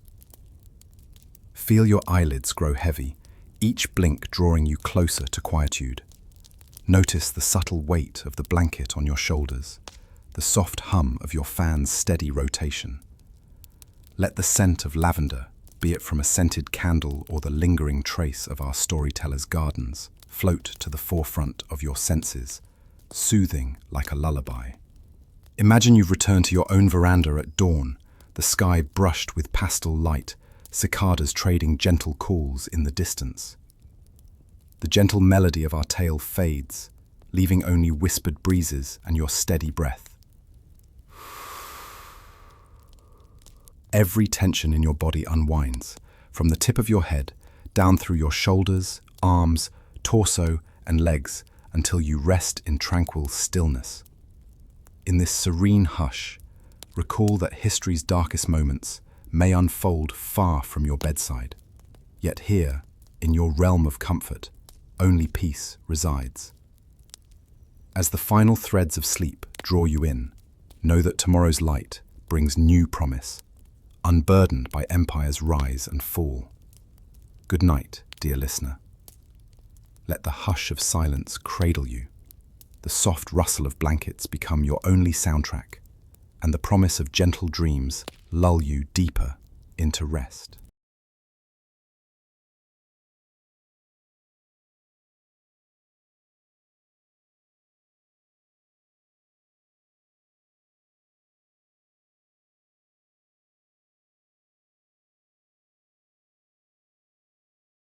Feel your eyelids grow heavy, each blink drawing you closer to quietude. Notice the subtle weight of the blanket on your shoulders, the soft hum of your fan's steady rotation. Let the scent of lavender, be it from a scented candle or the lingering trace of our storyteller's gardens, float to the forefront of your senses, soothing like a lullaby. Imagine you've returned to your own veranda at dawn, the sky brushed with pastel light, cicadas trading gentle calls in the distance. The gentle melody of our tale fades, leaving only whispered breezes and your steady breath. Every tension in your body unwinds, from the tip of your head, down through your shoulders, arms, torso, and legs, until you rest in tranquil stillness. In this serene hush, recall that history's darkest moments may unfold far from your bedside. Yet here, in your realm of comfort, only peace resides. As the final threads of sleep draw you in, know that tomorrow's light brings new promise, unburdened by empire's rise and fall. Good night, dear listener. Let the hush of silence cradle you, the soft rustle of blankets become your only soundtrack, and the promise of gentle dreams lull you deeper into rest.